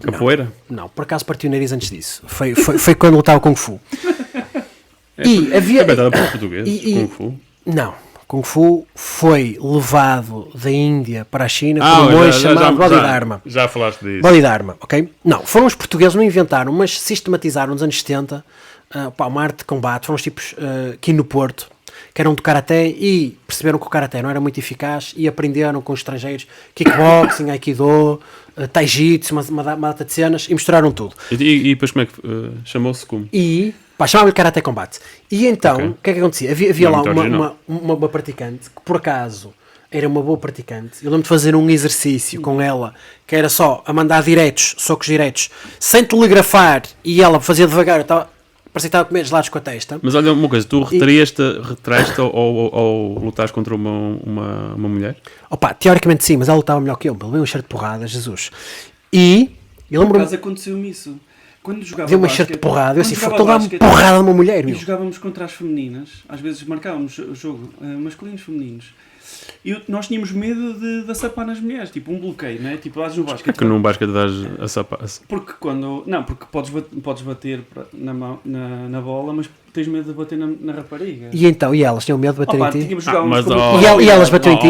Capoeira? Não, por acaso partiu o nariz antes disso. Foi quando lutava Kung Fu. E havia... Também está por português, e- Kung Fu. Não, Kung Fu foi levado da Índia para a China por um monge chamado Bodhidharma. Já falaste disso. Bodhidharma, ok? Não, foram os portugueses, não inventaram, mas sistematizaram nos anos 70 uma arte de combate. Foram os tipos aqui no Porto, que eram do Karaté e perceberam que o Karaté não era muito eficaz e aprenderam com os estrangeiros kickboxing, aikido, taijitsu, uma data de cenas e misturaram tudo. E depois como é que chamou-se como? E chamava-lhe Karaté Combate. E então, Ok. o que é que acontecia? Havia Não, lá muito original. uma praticante que por acaso era uma boa praticante. Eu lembro de fazer um exercício com ela que era só a mandar diretos, socos diretos, sem telegrafar, e ela fazia devagar. Parecia que estava a comer gelados com a testa. Mas olha uma coisa, tu retraíste ou lutaste contra uma mulher? Opa, teoricamente sim, mas ela lutava melhor que eu. Ele veio um cheiro de porrada, Jesus. E eu Por lembro-me, acaso aconteceu-me isso. Quando jogava deu uma basquete- cheiro de porrada. Eu quando assim, jogava estou a dar uma basquete, porrada de uma mulher, E meu. jogávamos contra as femininas, às vezes marcávamos o jogo masculinos e femininos. E nós tínhamos medo de sapar nas mulheres, tipo um bloqueio, não é? Tipo, dás no basquete. Que num basquete dás a sapa. Porque quando. Não, porque podes bater na bola, mas tens medo de bater na rapariga. E então, e elas tinham medo de bater Opa, em ti? tínhamos jogado mas, como- oh, E elas bateram em ti?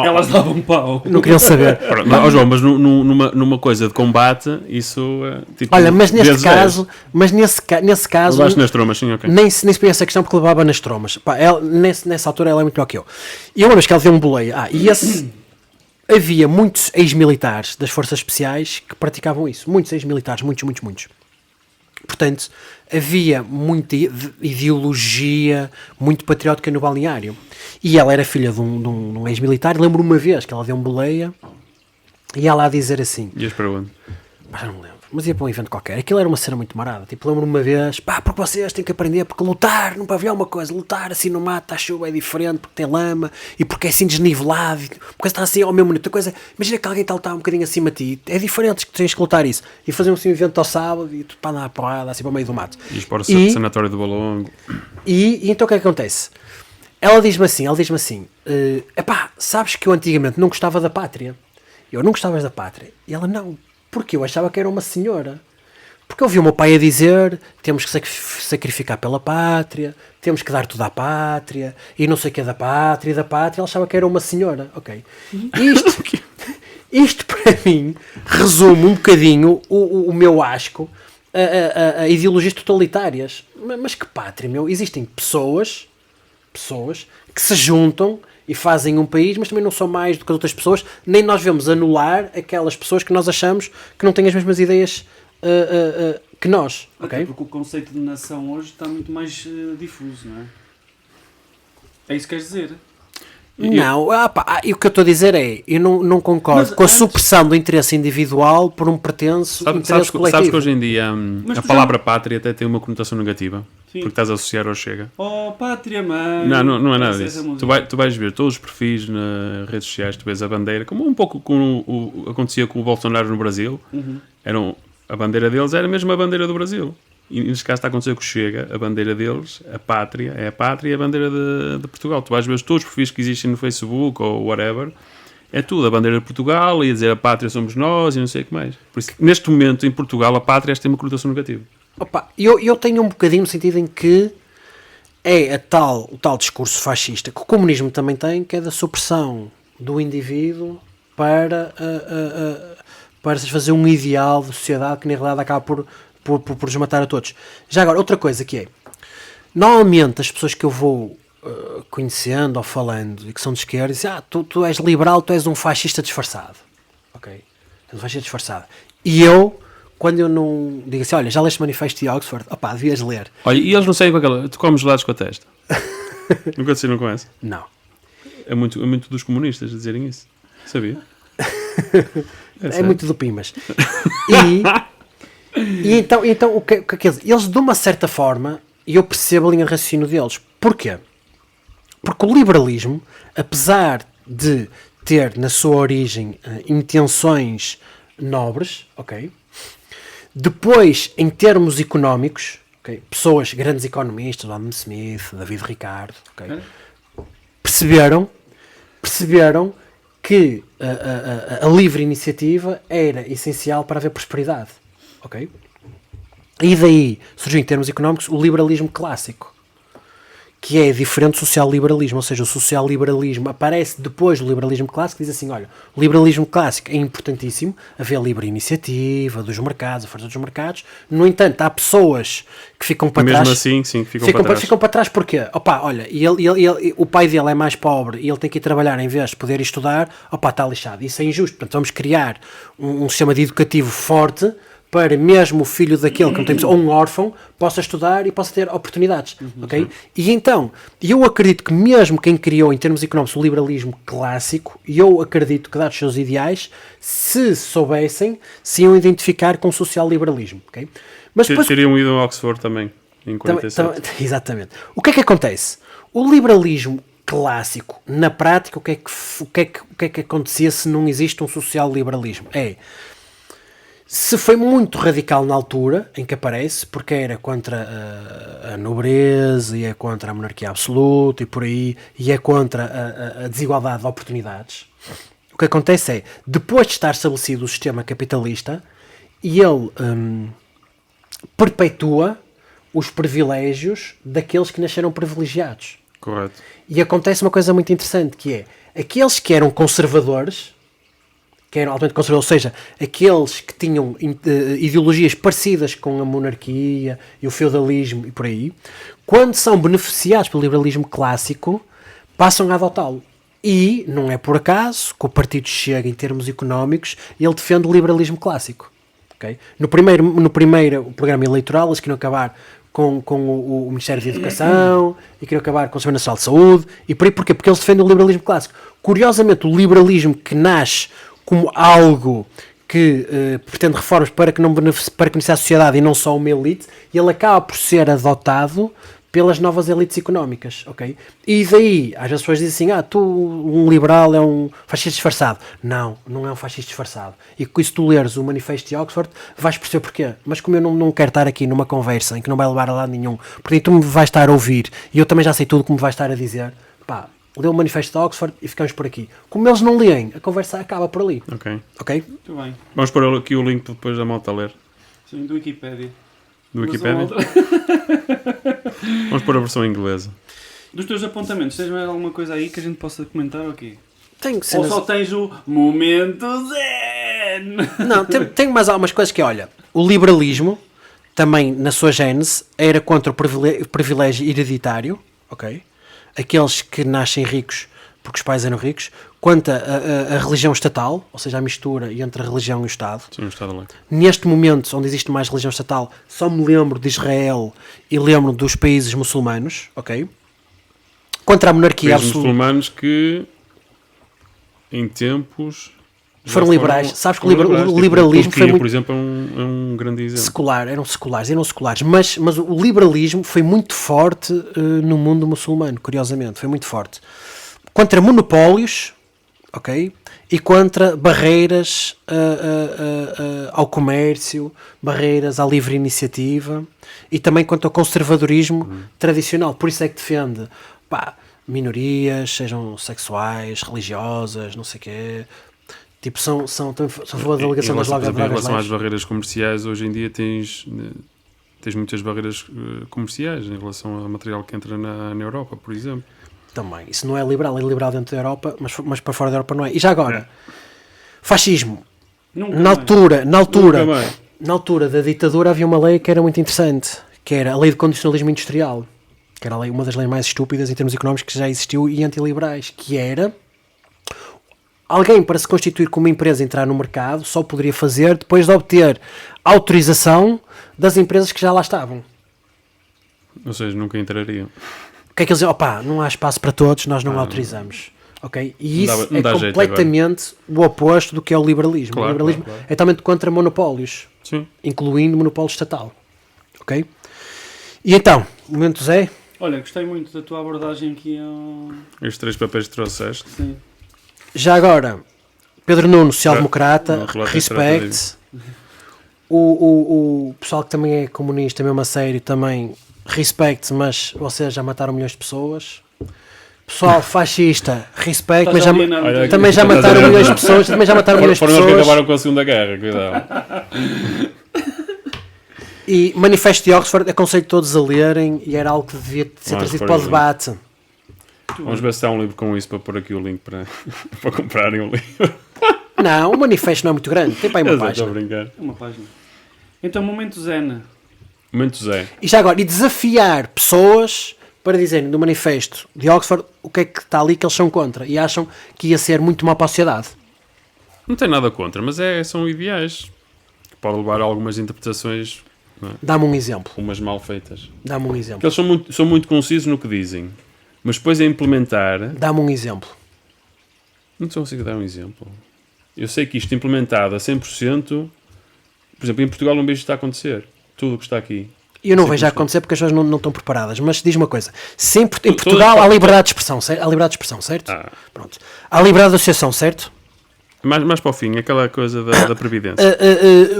Elas davam um pau. Não queriam saber. Pronto, mas, João, mas numa coisa de combate, isso tipo, Olha, mas neste vezes caso, nesse caso, levaste nas tromas, sim, ok. nem se põe essa questão porque levava nas tromas. Pá, nessa altura ela é muito melhor que eu. E uma vez que ela deu um boleio, havia muitos ex-militares das forças especiais que praticavam isso. Muitos ex-militares, muitos. Portanto, havia muita ideologia muito patriótica no balneário. E ela era filha de um ex-militar. Lembro uma vez que ela deu um boleia e ela a dizer assim: Ias para onde? pá, já não me lembro, mas ia para um evento qualquer. Aquilo era uma cena muito marada. Tipo, lembro-me uma vez, pá, porque vocês têm que aprender, porque lutar num pavilhão é uma coisa, lutar assim no mato, à chuva é diferente, porque tem lama e porque é assim desnivelado, porque está assim ao mesmo momento. Outra coisa, imagina que alguém está a lutar um bocadinho acima de ti, é diferente, que tens que lutar isso. E fazer assim um evento ao sábado e tu para andar a porrada, assim para o meio do mato. Ias para o E- sanatório do Balongo. E então o que é que acontece? Ela diz-me assim, epá, sabes que eu antigamente não gostava da pátria? Eu não gostavas da pátria? E ela, não. Porque eu achava que era uma senhora. Porque eu vi o meu pai a dizer, temos que sacrificar pela pátria, temos que dar tudo à pátria, e não sei o que é da pátria. Ela achava que era uma senhora. Ok. Isto para mim resume um bocadinho o meu asco a ideologias totalitárias. Mas que pátria, meu? Existem pessoas que se juntam e fazem um país, mas também não são mais do que as outras pessoas, nem nós devemos anular aquelas pessoas que nós achamos que não têm as mesmas ideias que nós, Até ok? porque o conceito de nação hoje está muito mais difuso, não é? É isso que queres dizer? Não, e o que eu estou a dizer é, eu não concordo Mas com a antes- supressão do interesse individual por um pretenso interesse Sabes coletivo. que hoje em dia Mas a tu palavra pátria até tem uma conotação negativa, Sim. porque estás a associar ao Chega. Oh, pátria, mãe! Não é nada Essa disso. música. Tu vais ver todos os perfis nas redes sociais, tu vês a bandeira, como um pouco como acontecia com o Bolsonaro no Brasil. A bandeira deles era mesmo a bandeira do Brasil. E neste caso está a acontecer com o Chega, a bandeira deles, a pátria e a bandeira de Portugal. Tu vais ver todos os perfis que existem no Facebook ou whatever, é tudo a bandeira de Portugal e a dizer a pátria somos nós e não sei o que mais. Por isso, neste momento, em Portugal, a pátria tem uma conotação negativa. Opa, eu tenho um bocadinho no sentido em que é o tal discurso fascista que o comunismo também tem, que é da supressão do indivíduo para se fazer um ideal de sociedade que na realidade acaba por os matar a todos. Já agora, outra coisa que é, normalmente as pessoas que eu vou conhecendo ou falando e que são de esquerda dizem, tu és liberal, tu és um fascista disfarçado. Ok? És um fascista disfarçado. E eu, quando eu não digo assim, olha, já leste o manifesto de Oxford? Opá, devias ler. Olha, e eles não saem com aquela... Tu comes gelados com a testa. Nunca te não com essa. Não. É muito dos comunistas dizerem isso. Sabia? É muito do Pimas. E então o que é que eles, de uma certa forma, e eu percebo a linha de raciocínio deles. Porquê? Porque o liberalismo, apesar de ter na sua origem intenções nobres, ok? Depois, em termos económicos, okay, pessoas, grandes economistas, Adam Smith, David Ricardo, okay, perceberam que a livre iniciativa era essencial para haver prosperidade. Ok? E daí surgiu em termos económicos o liberalismo clássico, que é diferente do social-liberalismo, ou seja, o social-liberalismo aparece depois do liberalismo clássico, diz assim, olha, o liberalismo clássico é importantíssimo, haver livre iniciativa dos mercados, a força dos mercados, no entanto, há pessoas que ficam para Mesmo trás. assim, sim, que ficam para trás. Ficam para trás porquê? Opa, olha, o pai dele é mais pobre e ele tem que ir trabalhar em vez de poder estudar, opa, está lixado, isso é injusto, portanto vamos criar um sistema de educativo forte para mesmo o filho daquele que não tem, ou um órfão, possa estudar e possa ter oportunidades, ok? E então, eu acredito que mesmo quem criou, em termos económicos, o liberalismo clássico, eu acredito que, dados os seus ideais, se soubessem, se iam identificar com o social-liberalismo, ok? Mas depois... Teriam ido a Oxford também, em 47. Exatamente. O que é que acontece? O liberalismo clássico, na prática, o que é que acontecia se não existe um social-liberalismo? Se foi muito radical na altura em que aparece, porque era contra a nobreza, e é contra a monarquia absoluta, e por aí, e é contra a desigualdade de oportunidades, o que acontece é, depois de estar estabelecido o sistema capitalista, ele perpetua os privilégios daqueles que nasceram privilegiados. Correto. E acontece uma coisa muito interessante, que é, aqueles que eram conservadores, que eram altamente conservadores, ou seja, aqueles que tinham ideologias parecidas com a monarquia e o feudalismo e por aí, quando são beneficiados pelo liberalismo clássico, passam a adotá-lo. E não é por acaso que o partido Chega, em termos económicos, ele defende o liberalismo clássico. Okay? No primeiro programa eleitoral, eles queriam acabar com o Ministério da Educação e queriam acabar com o Sistema Nacional de Saúde, e por aí porquê? Porque eles defendem o liberalismo clássico. Curiosamente, o liberalismo que nasce como algo que pretende reformas para que beneficie a sociedade e não só uma elite, ele acaba por ser adotado pelas novas elites económicas, ok? E daí, às vezes as pessoas dizem assim, um liberal é um fascista disfarçado. Não é um fascista disfarçado. E com isso tu leres o Manifesto de Oxford, vais perceber porquê. Mas como eu não quero estar aqui numa conversa em que não vai levar a lado nenhum, porque tu me vais estar a ouvir, e eu também já sei tudo como me vais estar a dizer, lê o Manifesto de Oxford e ficamos por aqui. Como eles não leem, a conversa acaba por ali. Ok? Muito bem. Vamos pôr aqui o link depois da malta a ler. Sim, do Wikipédia. Do Wikipédia? Vamos pôr a versão inglesa. Dos teus apontamentos, tens mais alguma coisa aí que a gente possa comentar ou quê? Ou só tens o Momento Zen? Não, tem mais algumas coisas que, olha, o liberalismo, também na sua gênese, era contra o privilégio hereditário, ok? Aqueles que nascem ricos porque os pais eram ricos, quanto a religião estatal, ou seja, a mistura entre a religião e o Estado. Sim, o Estado laico. Neste momento, onde existe mais religião estatal, só me lembro de Israel e lembro dos países muçulmanos, ok? Contra a monarquia países absoluta. muçulmanos que, em tempos... Foram liberais. Sabes que o liberalismo foi muito... por exemplo, é um grande exemplo. Secular, eram seculares. Mas o liberalismo foi muito forte no mundo muçulmano, curiosamente. Foi muito forte. Contra monopólios, ok? E contra barreiras ao comércio, barreiras à livre iniciativa e também contra o conservadorismo tradicional. Por isso é que defende minorias, sejam sexuais, religiosas, não sei o quê... Tipo, são a favor da delegação das drogas. Em relação às barreiras comerciais, hoje em dia tens muitas barreiras comerciais em relação ao material que entra na Europa, por exemplo. Também. Isso não é liberal dentro da Europa, mas para fora da Europa não é. E já agora, fascismo. Na altura da ditadura havia uma lei que era muito interessante, que era a lei de condicionalismo industrial, que era uma das leis mais estúpidas em termos económicos que já existiu e antiliberais, que era... Alguém, para se constituir como empresa e entrar no mercado, só poderia fazer depois de obter autorização das empresas que já lá estavam. Ou seja, nunca entrariam. O que é que eles dizem? Não há espaço para todos, nós não autorizamos. Okay? E isso não dá completamente o oposto do que é o liberalismo. Claro, o liberalismo claro. é totalmente contra monopólios, Sim. incluindo monopólio estatal. Ok? E então, momento Zé? Olha, gostei muito da tua abordagem aqui ao... Estes 3 papéis que trouxeste. Sim. Já agora, Pedro Nuno, social-democrata, respect. O pessoal que também é comunista, mesmo a sério, também respect, mas vocês já mataram milhões de pessoas. Pessoal fascista, respect, mas também já mataram milhões de pessoas. Também já mataram milhões de pessoas. Foram os que acabaram com a Segunda Guerra, cuidado. E Manifesto de Oxford, aconselho todos a lerem e era algo que devia ser Vamos trazido pôr para o o link. debate. Vamos ver se há um livro com isso para pôr aqui o link para, para comprarem o livro. Não, o manifesto não é muito grande, tem para aí uma Estou a página. brincar. É uma página. Então, momento Zen. Momento Zé. E já agora, e desafiar pessoas para dizerem do manifesto de Oxford o que é que está ali que eles são contra e acham que ia ser muito mal para a sociedade. Não tem nada contra, mas são ideais. Pode levar a algumas interpretações, Dá-me um exemplo. umas mal feitas. Dá-me um Porque exemplo. eles são muito concisos no que dizem. Mas depois a implementar... Dá-me um exemplo. Não te consigo dar um exemplo. Eu sei que isto implementado a 100%... Por exemplo, em Portugal não vejo isto a acontecer. Tudo o que está aqui. E eu não Sei vejo que a isto- acontecer porque as pessoas não estão preparadas. Mas diz uma coisa: sempre, em Todas- Portugal há liberdade de expressão, certo? Há liberdade de expressão, certo? Ah, Pronto. Há liberdade de associação, certo? mais para o fim, aquela coisa da Previdência.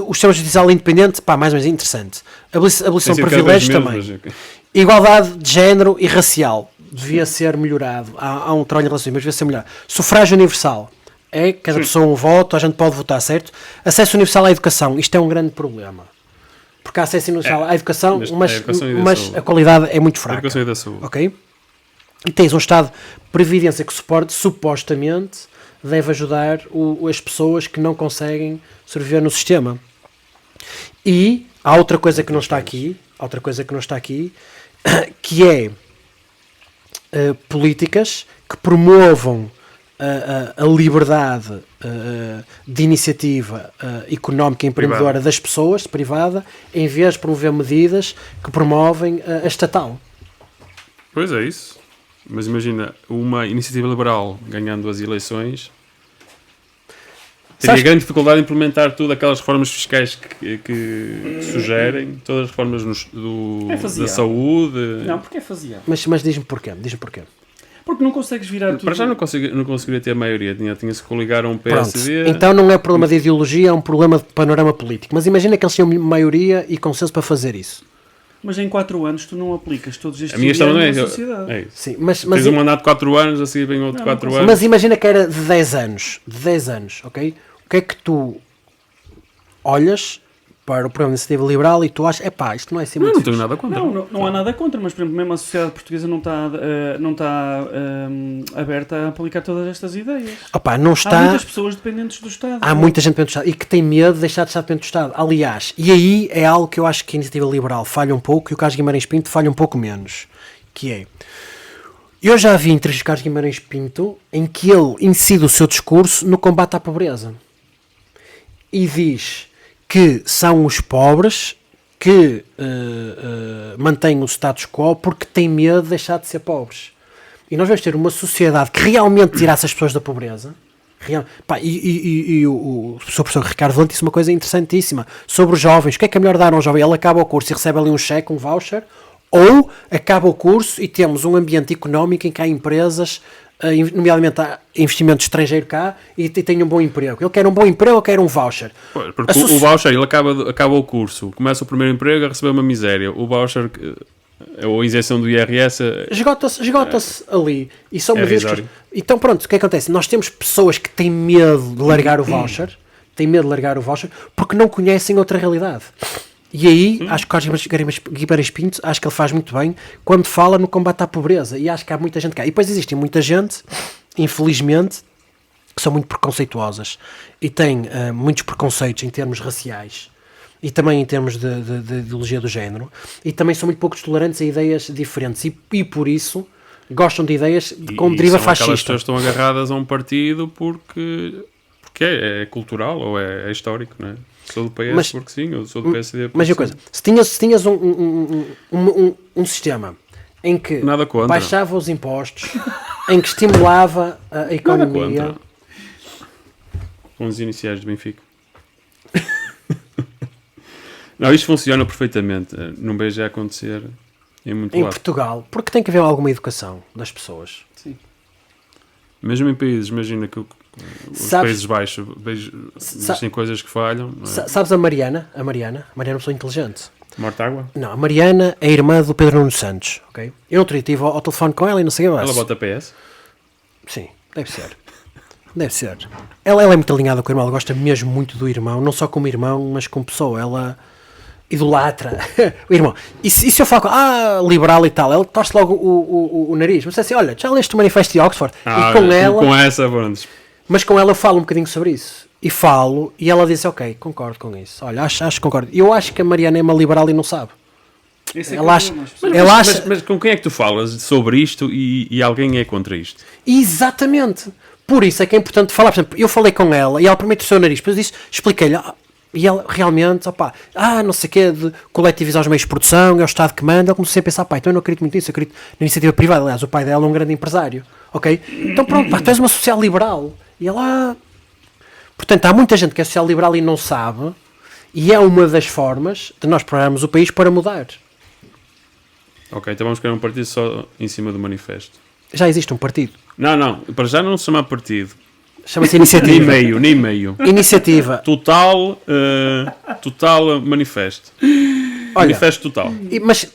O sistema judicial independente, pá, mais ou menos interessante. Abolição de Tem sido cada privilégios vez também. menos, mas- Igualdade de género e racial devia ser melhorado. Há um trabalho em relação a isso, mas devia ser melhorado. Sufrágio universal. É cada Sim. pessoa um voto, a gente pode votar, certo? Acesso universal à educação. Isto é um grande problema. Porque há acesso universal à educação, Neste- mas, à educação e da mas saúde. a qualidade é muito A fraca. educação e da saúde. Ok? E tens um Estado de Previdência que supostamente deve ajudar as pessoas que não conseguem sobreviver no sistema. E há outra coisa que não está aqui, que é políticas que promovam a liberdade de iniciativa económica e empreendedora Privada. das pessoas, privada, em vez de promover medidas que promovem a estatal. Pois é isso. Mas imagina, uma iniciativa liberal ganhando as eleições teria Sabes- grande dificuldade em implementar tudo aquelas reformas fiscais que sugerem, todas as reformas É fazer. da saúde. Não, porque é faseado. Mas diz-me porquê. Porque não consegues virar tudo. Para já não conseguiria ter a maioria, tinha-se coligar a um Pronto, PSD. então não é problema de ideologia, é um problema de panorama político. Mas imagina que eles tinham maioria e consenso para fazer isso. Mas em 4 anos tu não aplicas todos estes A minha questão não é, ideais na sociedade. é isso. Sim, mas Tens um mandato de 4 anos, a seguir vem outro Não, 4 não anos. Mas imagina que era de 10 anos, ok? O que é que tu olhas para o programa de iniciativa liberal e tu achas, epá, isto não é assim Não, muito não tenho fixe. nada contra. Não há nada contra, mas por exemplo, mesmo a sociedade portuguesa não está aberta a aplicar todas estas ideias. Opá, não Há está... muitas pessoas dependentes do Estado. Há muita gente dependente do Estado e que tem medo de deixar de estar dependente do Estado. Aliás, e aí é algo que eu acho que a iniciativa liberal falha um pouco e o Carlos Guimarães Pinto falha um pouco menos. Que é... Eu já vi entrevistas de Carlos Guimarães Pinto em que ele incide o seu discurso no combate à pobreza. E diz que são os pobres que mantêm o status quo porque têm medo de deixar de ser pobres. E nós vamos ter uma sociedade que realmente tirasse as pessoas da pobreza. Pá, e o seu professor Ricardo Valente disse uma coisa interessantíssima sobre os jovens. O que é melhor dar a um jovem? Ele acaba o curso e recebe ali um cheque, um voucher, ou acaba o curso e temos um ambiente económico em que há empresas, nomeadamente há investimento estrangeiro cá, e tem um bom emprego. Ele quer um bom emprego ou quer um voucher? Pois, porque o voucher, ele acaba o curso, começa o primeiro emprego a receber uma miséria. O voucher, ou a isenção do IRS... Esgota-se ali. E são É medidas irrisório. Então pronto, o que acontece? Nós temos pessoas que têm medo de largar o voucher, porque não conhecem outra realidade. E aí, acho que o Carlos Guimarães Pinto, acho que ele faz muito bem quando fala no combate à pobreza. E acho que há muita gente cá. E depois existe muita gente, infelizmente, que são muito preconceituosas e têm muitos preconceitos em termos raciais e também em termos de ideologia do género, e também são muito pouco tolerantes a ideias diferentes e por isso gostam de ideias com deriva são aquelas fascista. pessoas que estão agarradas a um partido porque é cultural ou é histórico, não é? Sou do PS Mas- porque sim, eu sou do PSD porque Mas e sim. a coisa, se tinhas um sistema em que Nada contra. baixava os impostos, em que estimulava a Nada economia, contra. Com os iniciais do Benfica. Não, isto funciona perfeitamente. Não vejo a acontecer em muito em lado. Portugal, porque tem que haver alguma educação das pessoas. Sim. Mesmo em países, imagina que os Sabes- Países Baixos existem coisas que falham. Não é? Sabes a Mariana? A Mariana é uma pessoa inteligente. Morta água? Não, a Mariana é a irmã do Pedro Nuno Santos, ok? Eu não teria tive ao telefone com ela e não sei o que mais. Ela bota PS? Sim, deve ser. Deve ser. Ela é muito alinhada com o irmão, ela gosta mesmo muito do irmão, não só como irmão, mas como pessoa. Ela idolatra o irmão. E se eu falo liberal e tal, ele torce logo o nariz. Mas assim, olha, já leste o manifesto de Oxford? E com ela, com essa, pronto. mas com ela eu falo um bocadinho sobre isso. E falo, e ela diz, ok, concordo com isso. Olha, acho que concordo. E eu acho que a Mariana é uma liberal e não sabe. Esse é Ela que é o acha- problema, as Mas, pessoas- Ela acha- mas com quem é que tu falas sobre isto e alguém é contra isto? Exatamente. Por isso é que é importante falar. Por exemplo, eu falei com ela e ela permite o seu nariz. Depois disse, expliquei-lhe. E ela realmente, não sei o quê, de coletivizar os meios de produção, é o Estado que manda. Eu comecei a pensar, então eu não acredito muito nisso, eu acredito na iniciativa privada. Aliás, o pai dela é um grande empresário. Ok? Então pronto, tu és uma social-liberal. E ela... Portanto, há muita gente que é social-liberal e não sabe. E é uma das formas de nós prepararmos o país para mudar. Ok, então vamos criar um partido só em cima do manifesto. Já existe um partido. Não, para já não se chama partido. Chama-se Nem Iniciativa. meio, nem meio. Iniciativa. Total manifesto. Olha, Manifesto total. mas,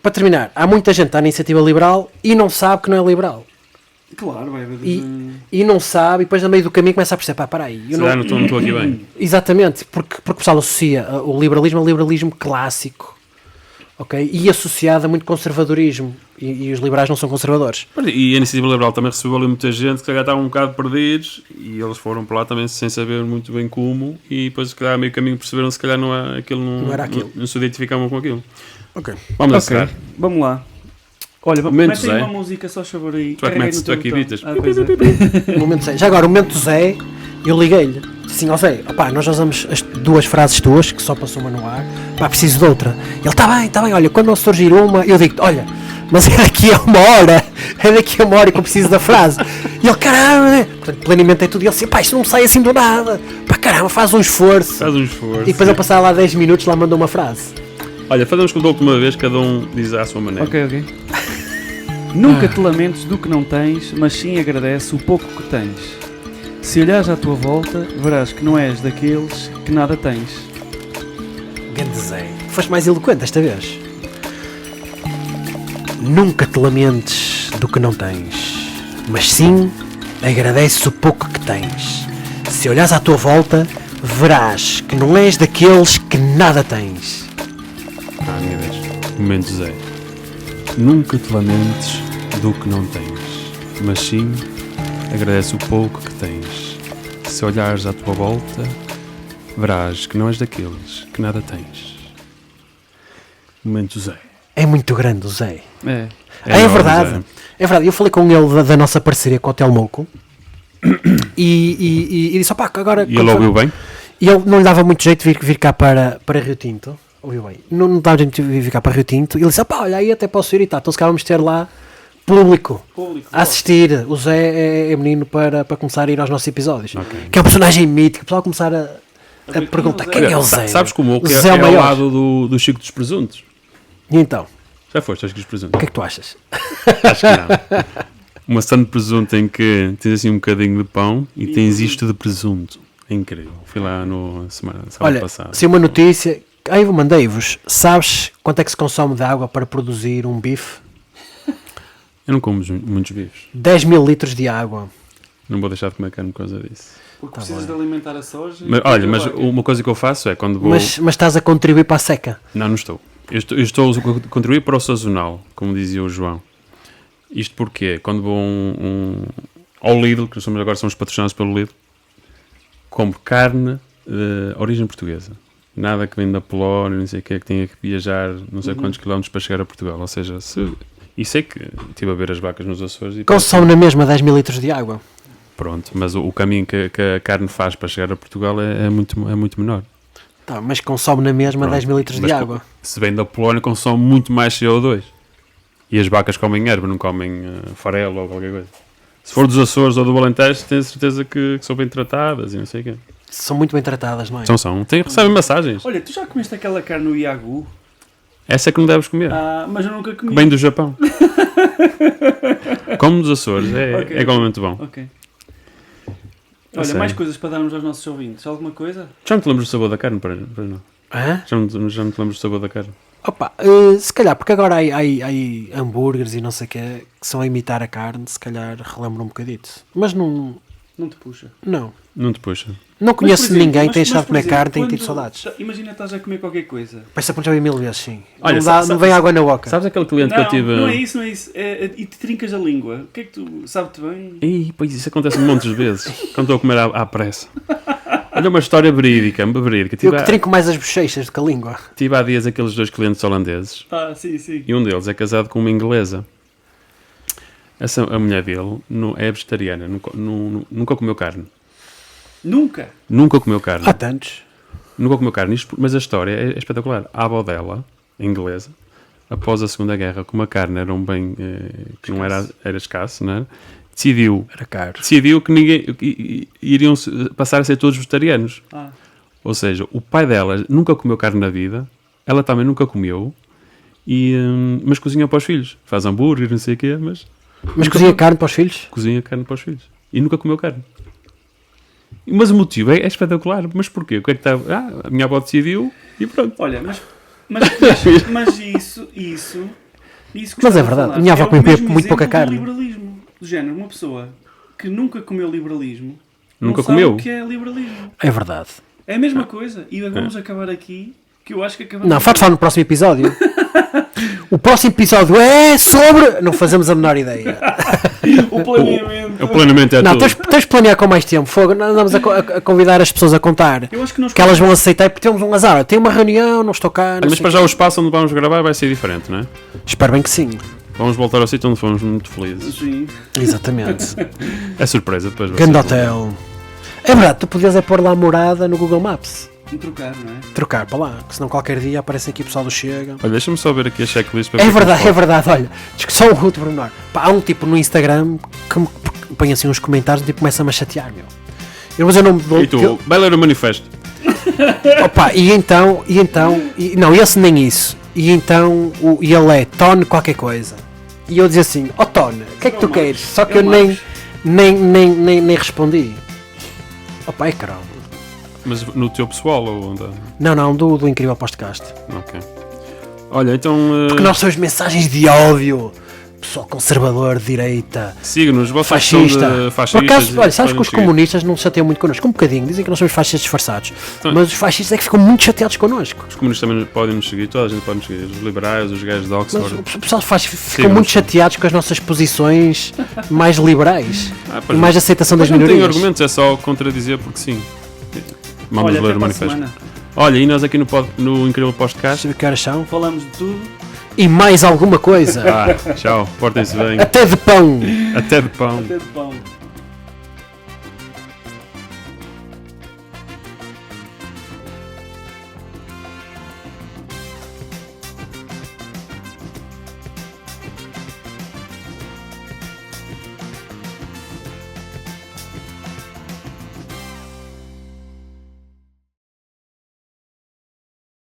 para terminar, há muita gente que está na iniciativa liberal e não sabe que não é liberal. Claro, vai haver... E não sabe, e depois no meio do caminho começa a perceber, para aí. Se calhar não estou aqui bem. Exatamente, porque o pessoal associa o liberalismo ao liberalismo clássico, ok? E associado a muito conservadorismo. E os liberais não são conservadores. E a Iniciativa Liberal também recebeu ali muita gente que se calhar estavam um bocado perdidos e eles foram para lá também sem saber muito bem como e depois se calhar a meio caminho perceberam se calhar Não era aquilo. não se identificavam com aquilo. Ok. Vamos a Ok, encerrar. vamos lá. Olha, Momento mete aí Zé. uma música, só favor aí. Tu é que Carrega aí metes, no tu é teu que botão. editas. Pois é. Momento Zé. Já agora, o momento Zé, eu liguei-lhe. Disse assim, ó Zé, nós já usamos as duas frases tuas, que só passou uma no ar, preciso de outra. Ele, está bem, olha, quando não surgir uma, eu digo, olha, mas é daqui a uma hora que eu preciso da frase. E ele, caramba, portanto, planeamentei tudo. E ele disse, isto não me sai assim do nada. Caramba, faz um esforço. Faz um esforço. E depois eu passar lá 10 minutos, lá mandou uma frase. Olha, fazemos como da última vez, cada um diz à sua maneira. Ok. Nunca te lamentes do que não tens, mas sim agradece o pouco que tens. Se olhares à tua volta, verás que não és daqueles que nada tens. Grande Zé. Foste mais eloquente esta vez. Nunca te lamentes do que não tens, mas sim agradece o pouco que tens. Se olhares à tua volta, verás que não és daqueles que nada tens. Minha vez. Momento Zé. Nunca te lamentes do que não tens, mas sim agradece o pouco que tens. Se olhares à tua volta, verás que não és daqueles que nada tens. Momento Zé. É muito grande o Zé. É. É enorme, verdade. Zé. É verdade. Eu falei com ele da nossa parceria com o Hotel Moco e disse, agora... E ele ouviu bem? E ele não lhe dava muito jeito de vir cá para Rio Tinto. Ouviu bem? Não dava jeito de vir cá para Rio Tinto. E ele disse, olha, aí até posso ir e tal. Então se calhar vamos ter lá público a assistir. O Zé é menino para começar a ir aos nossos episódios. Ok. Que é um personagem mítico. O pessoal começar a perguntar quem é o Zé. Sabes como o que Zé é o ao maior. lado do Chico dos Presuntos? E então, Já foste ao Chico dos o Presuntos? que é que tu achas? Acho que não. Uma stand de presunto em que tens assim um bocadinho de pão e tens isto de presunto. É incrível. Fui lá no semana Olha, passada. se uma notícia... Aí eu mandei-vos. Sabes quanto é que se consome de água para produzir um bife? Eu não como muitos bifes. 10 mil litros de água. Não vou deixar de comer carne por causa disso. Porque precisas de alimentar a soja. Mas, olha, mas uma coisa que eu faço é quando vou... Mas estás a contribuir para a seca. Não estou. Eu estou a contribuir para o sazonal, como dizia o João. Isto porque quando vou ao Lidl, que agora somos patrocinados pelo Lidl, compro carne de origem portuguesa. Nada que vem da Polónia, não sei o que, que tenha que viajar não sei quantos quilómetros para chegar a Portugal. Ou seja, e sei que estive a ver as vacas nos Açores e Consome na mesma 10 mil litros de água. pronto, mas o caminho que a carne faz para chegar a Portugal é muito menor. Tá, mas consome na mesma Pronto, 10 mil litros de mas água. Se vem da Polónia, consome muito mais CO2. E as vacas comem erva, não comem farelo ou qualquer coisa. Se for dos Açores ou do Alentejo, tenho certeza que são bem tratadas e não sei o quê. São muito bem tratadas, não é? São. Recebem massagens. Olha, tu já comeste aquela carne no Iagu? Essa é que não deves comer. Mas eu nunca comi. Bem do Japão. Como dos Açores, é igualmente bom. Ok. A Olha, sério. mais coisas para darmos aos nossos ouvintes. Alguma coisa? Já não te lembras do sabor da carne? Para não. Hã? Já não te lembras do sabor da carne? Opa, se calhar, porque agora há hambúrgueres e não sei o que que são a imitar a carne, se calhar relembro um bocadito. Mas não. Não te puxa. Não. Não te puxa. Não conheço Mas, por exemplo, ninguém que tenha mas, estado a por comer exemplo, carne e tenha quando- tido saudades. Imagina estás a comer qualquer coisa. Parece que já vi 1000 vezes, sim. Olha, não, sabe- não vem água na boca. Sabes aquele cliente que eu tive... Não é isso, não é isso. E te trincas a língua. O que é que tu... Sabe-te bem? Ih, pois isso acontece montes de vezes, quando estou a comer à pressa. Olha uma história verídica. Eu Tive, que trinco mais as bochechas do que a língua. tive há dias aqueles 2 clientes holandeses Ah, sim, sim. e um deles é casado com uma inglesa. A mulher dele é vegetariana, nunca comeu carne. Nunca. Nunca comeu carne. Há tantos. Nunca comeu carne, mas a história é espetacular. A avó dela, inglesa, após a Segunda Guerra, como a carne era um bem que não era escasso, não era? Era caro. Decidiu que iriam passar a ser todos vegetarianos. Ah, Ou seja, o pai dela nunca comeu carne na vida, ela também nunca comeu, mas cozinha para os filhos. Faz hambúrguer, não sei o quê, mas Mas cozinha carne para os filhos? cozinha carne para os filhos. E nunca comeu carne. Mas o motivo é espetacular. Mas porquê? O que é que está... a minha avó decidiu e pronto. olha, mas isso que Mas estava é a verdade, falar a minha avó é o comia mesmo muito pouca exemplo do carne. liberalismo. Do género, uma pessoa que nunca comeu liberalismo Nunca não sabe comeu. o que é liberalismo. É verdade. É a mesma coisa. E vamos acabar aqui, que eu acho que acabamos... Não, faz falar no próximo episódio. O próximo episódio é sobre... Não fazemos a menor ideia. O planeamento. O planeamento é Não, tudo. tens de planear com mais tempo. Fogo. Nós andamos a convidar as pessoas a contar. Eu acho que nós... Que elas vão aceitar porque temos um azar. Tem uma reunião, não estou cá. não Mas sei para já o espaço onde vamos gravar vai ser diferente, não é? Espero bem que sim. Vamos voltar ao sítio onde fomos muito felizes. Sim. Exatamente. É surpresa depois. vocês Grande vão ver. hotel. É verdade, tu podias é pôr lá a morada no Google Maps. Trocar, não é? Trocar para lá, que senão qualquer dia aparece aqui o pessoal do Chega. Olha, deixa-me só ver aqui a checklist para É ver como verdade, foi. é verdade, olha, só um outro pormenor. Pá, há um tipo no Instagram que me põe assim uns comentários e tipo, começa-me a chatear, meu. Eu vou dizer o nome do... E tu, vai ler o manifesto. Opa, não, esse nem isso. E então, e ele é Tone qualquer coisa. E eu dizia assim, Tone, o que é que tu queres? Só que eu nem respondi. Opa, é caramba. Mas no teu pessoal ou onde? Não, do Incrível Podcast. Ok. Olha, então Porque nós somos mensagens de ódio. Pessoal conservador, de direita, siga-nos, vocês fascista. são de Por fascistas. acaso, olha, sabes que podem os seguir. comunistas não se chateiam muito connosco? Um bocadinho, dizem que nós somos fascistas disfarçados. Então- Mas os fascistas é que ficam muito chateados connosco. Os comunistas também podem nos seguir, toda a gente pode nos seguir. Os liberais, os gajos de Mas Oxford. o pessoal ficam Sigam-nos. muito chateados com as nossas posições mais liberais Ah, e pois mais não. aceitação Mas das não tenho minorias. argumentos, é só contradizer porque sim. Vamos Olha, ler até o para a manifesto. semana. Olha, e nós aqui no Incrível Podcast. Sabe que horas são? Falamos de tudo. E mais alguma coisa. Tchau, portem-se bem. Até de pão. Até de pão. Até de pão.